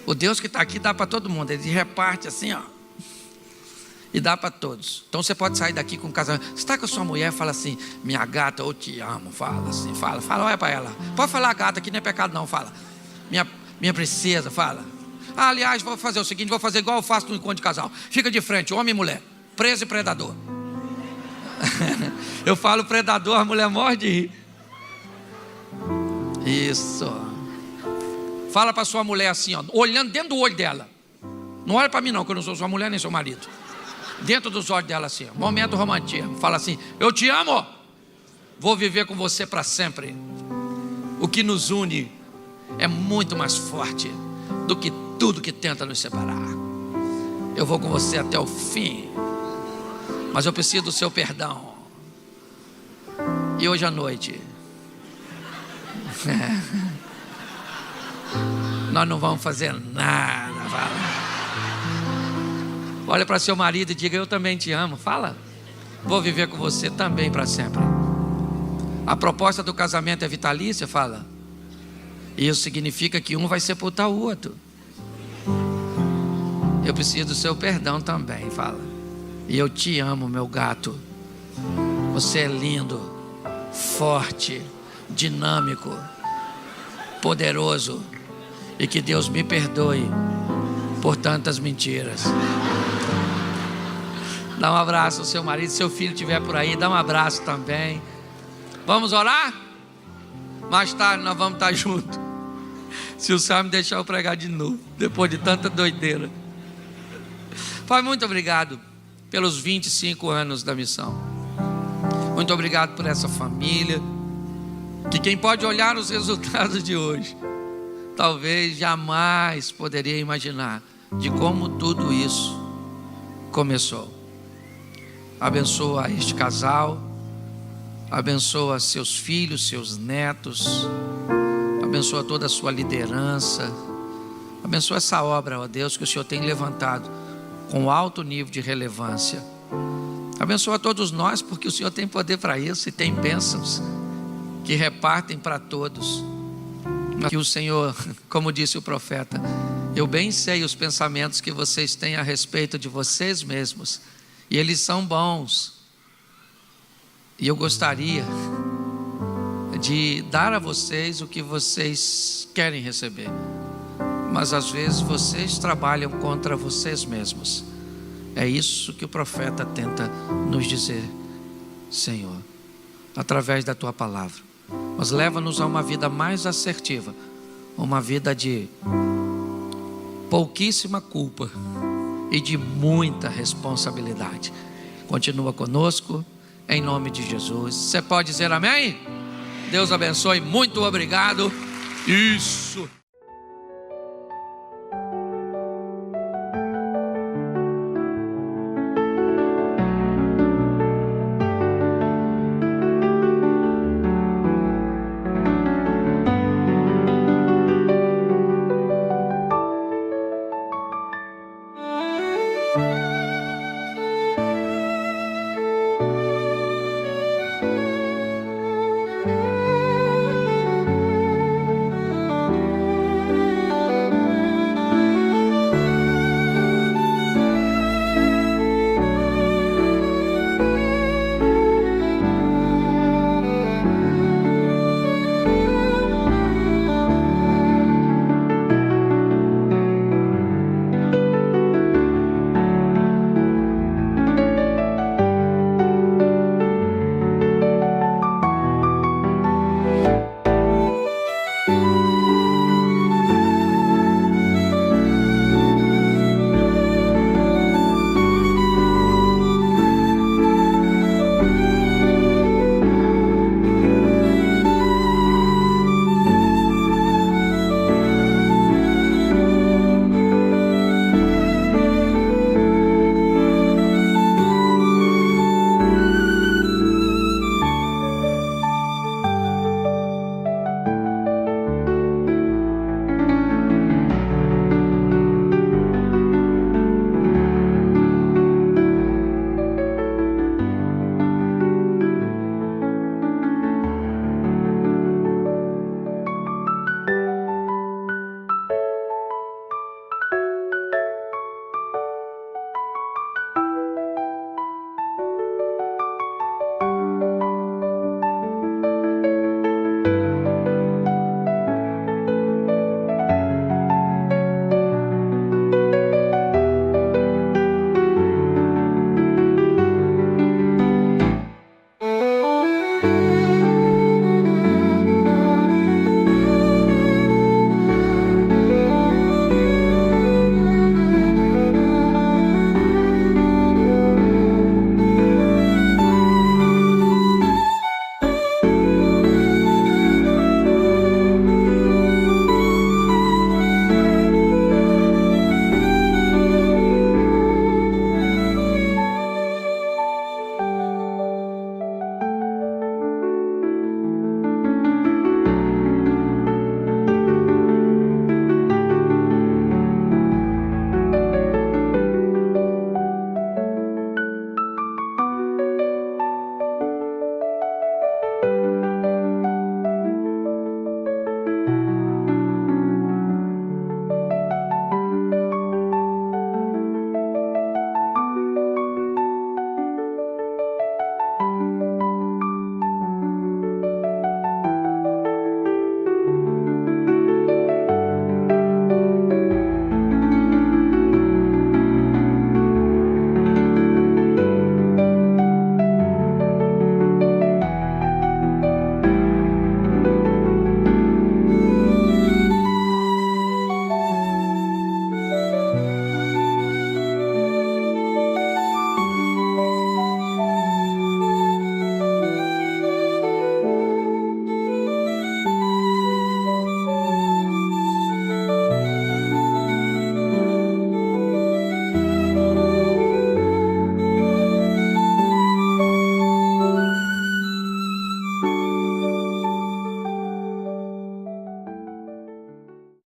O Deus que está aqui dá para todo mundo. Ele reparte assim, ó, e dá para todos. Então você pode sair daqui com um casamento. Você está com a sua mulher, fala assim: minha gata, eu te amo. Fala assim, fala, olha para ela. Pode falar gata, aqui não é pecado não, fala. Minha princesa, fala. Aliás, vou fazer o seguinte, vou fazer igual eu faço no encontro de casal. Fica de frente, homem e mulher, preso e predador. Eu falo predador, a mulher morre de rir. Isso. Fala para sua mulher assim, ó, olhando dentro do olho dela. Não olha para mim não, que eu não sou sua mulher nem seu marido. Dentro dos olhos dela assim, ó, momento romantismo. Fala assim: eu te amo, vou viver com você para sempre. O que nos une é muito mais forte do que tudo que tenta nos separar. Eu vou com você até o fim, mas eu preciso do seu perdão. E hoje à noite nós não vamos fazer nada. Fala. Olha para seu marido e diga: eu também te amo. Fala: vou viver com você também para sempre. A proposta do casamento é vitalícia. Fala: isso significa que um vai sepultar o outro. Eu preciso do seu perdão também. Fala: e eu te amo, meu gato. Você é lindo, forte, dinâmico, poderoso. E que Deus me perdoe por tantas mentiras. Dá um abraço ao seu marido. Se seu filho estiver por aí, dá um abraço também. Vamos orar? Mais tarde nós vamos estar juntos, se o Senhor me deixar eu pregar de novo, depois de tanta doideira. Pai, muito obrigado pelos 25 anos da missão. Muito obrigado por essa família, que quem pode olhar os resultados de hoje, talvez jamais poderia imaginar de como tudo isso começou. Abençoa este casal, abençoa seus filhos, seus netos, abençoa toda a sua liderança, abençoa essa obra, ó Deus, que o Senhor tem levantado com alto nível de relevância. Abençoa todos nós, porque o Senhor tem poder para isso e tem bênçãos que repartem para todos. Que o Senhor, como disse o profeta: eu bem sei os pensamentos que vocês têm a respeito de vocês mesmos, e eles são bons. E eu gostaria de dar a vocês o que vocês querem receber, mas às vezes vocês trabalham contra vocês mesmos. É isso que o profeta tenta nos dizer, Senhor, através da tua palavra. Mas leva-nos a uma vida mais assertiva, uma vida de pouquíssima culpa e de muita responsabilidade. Continua conosco, em nome de Jesus. Você pode dizer amém? Deus abençoe, muito obrigado. Isso.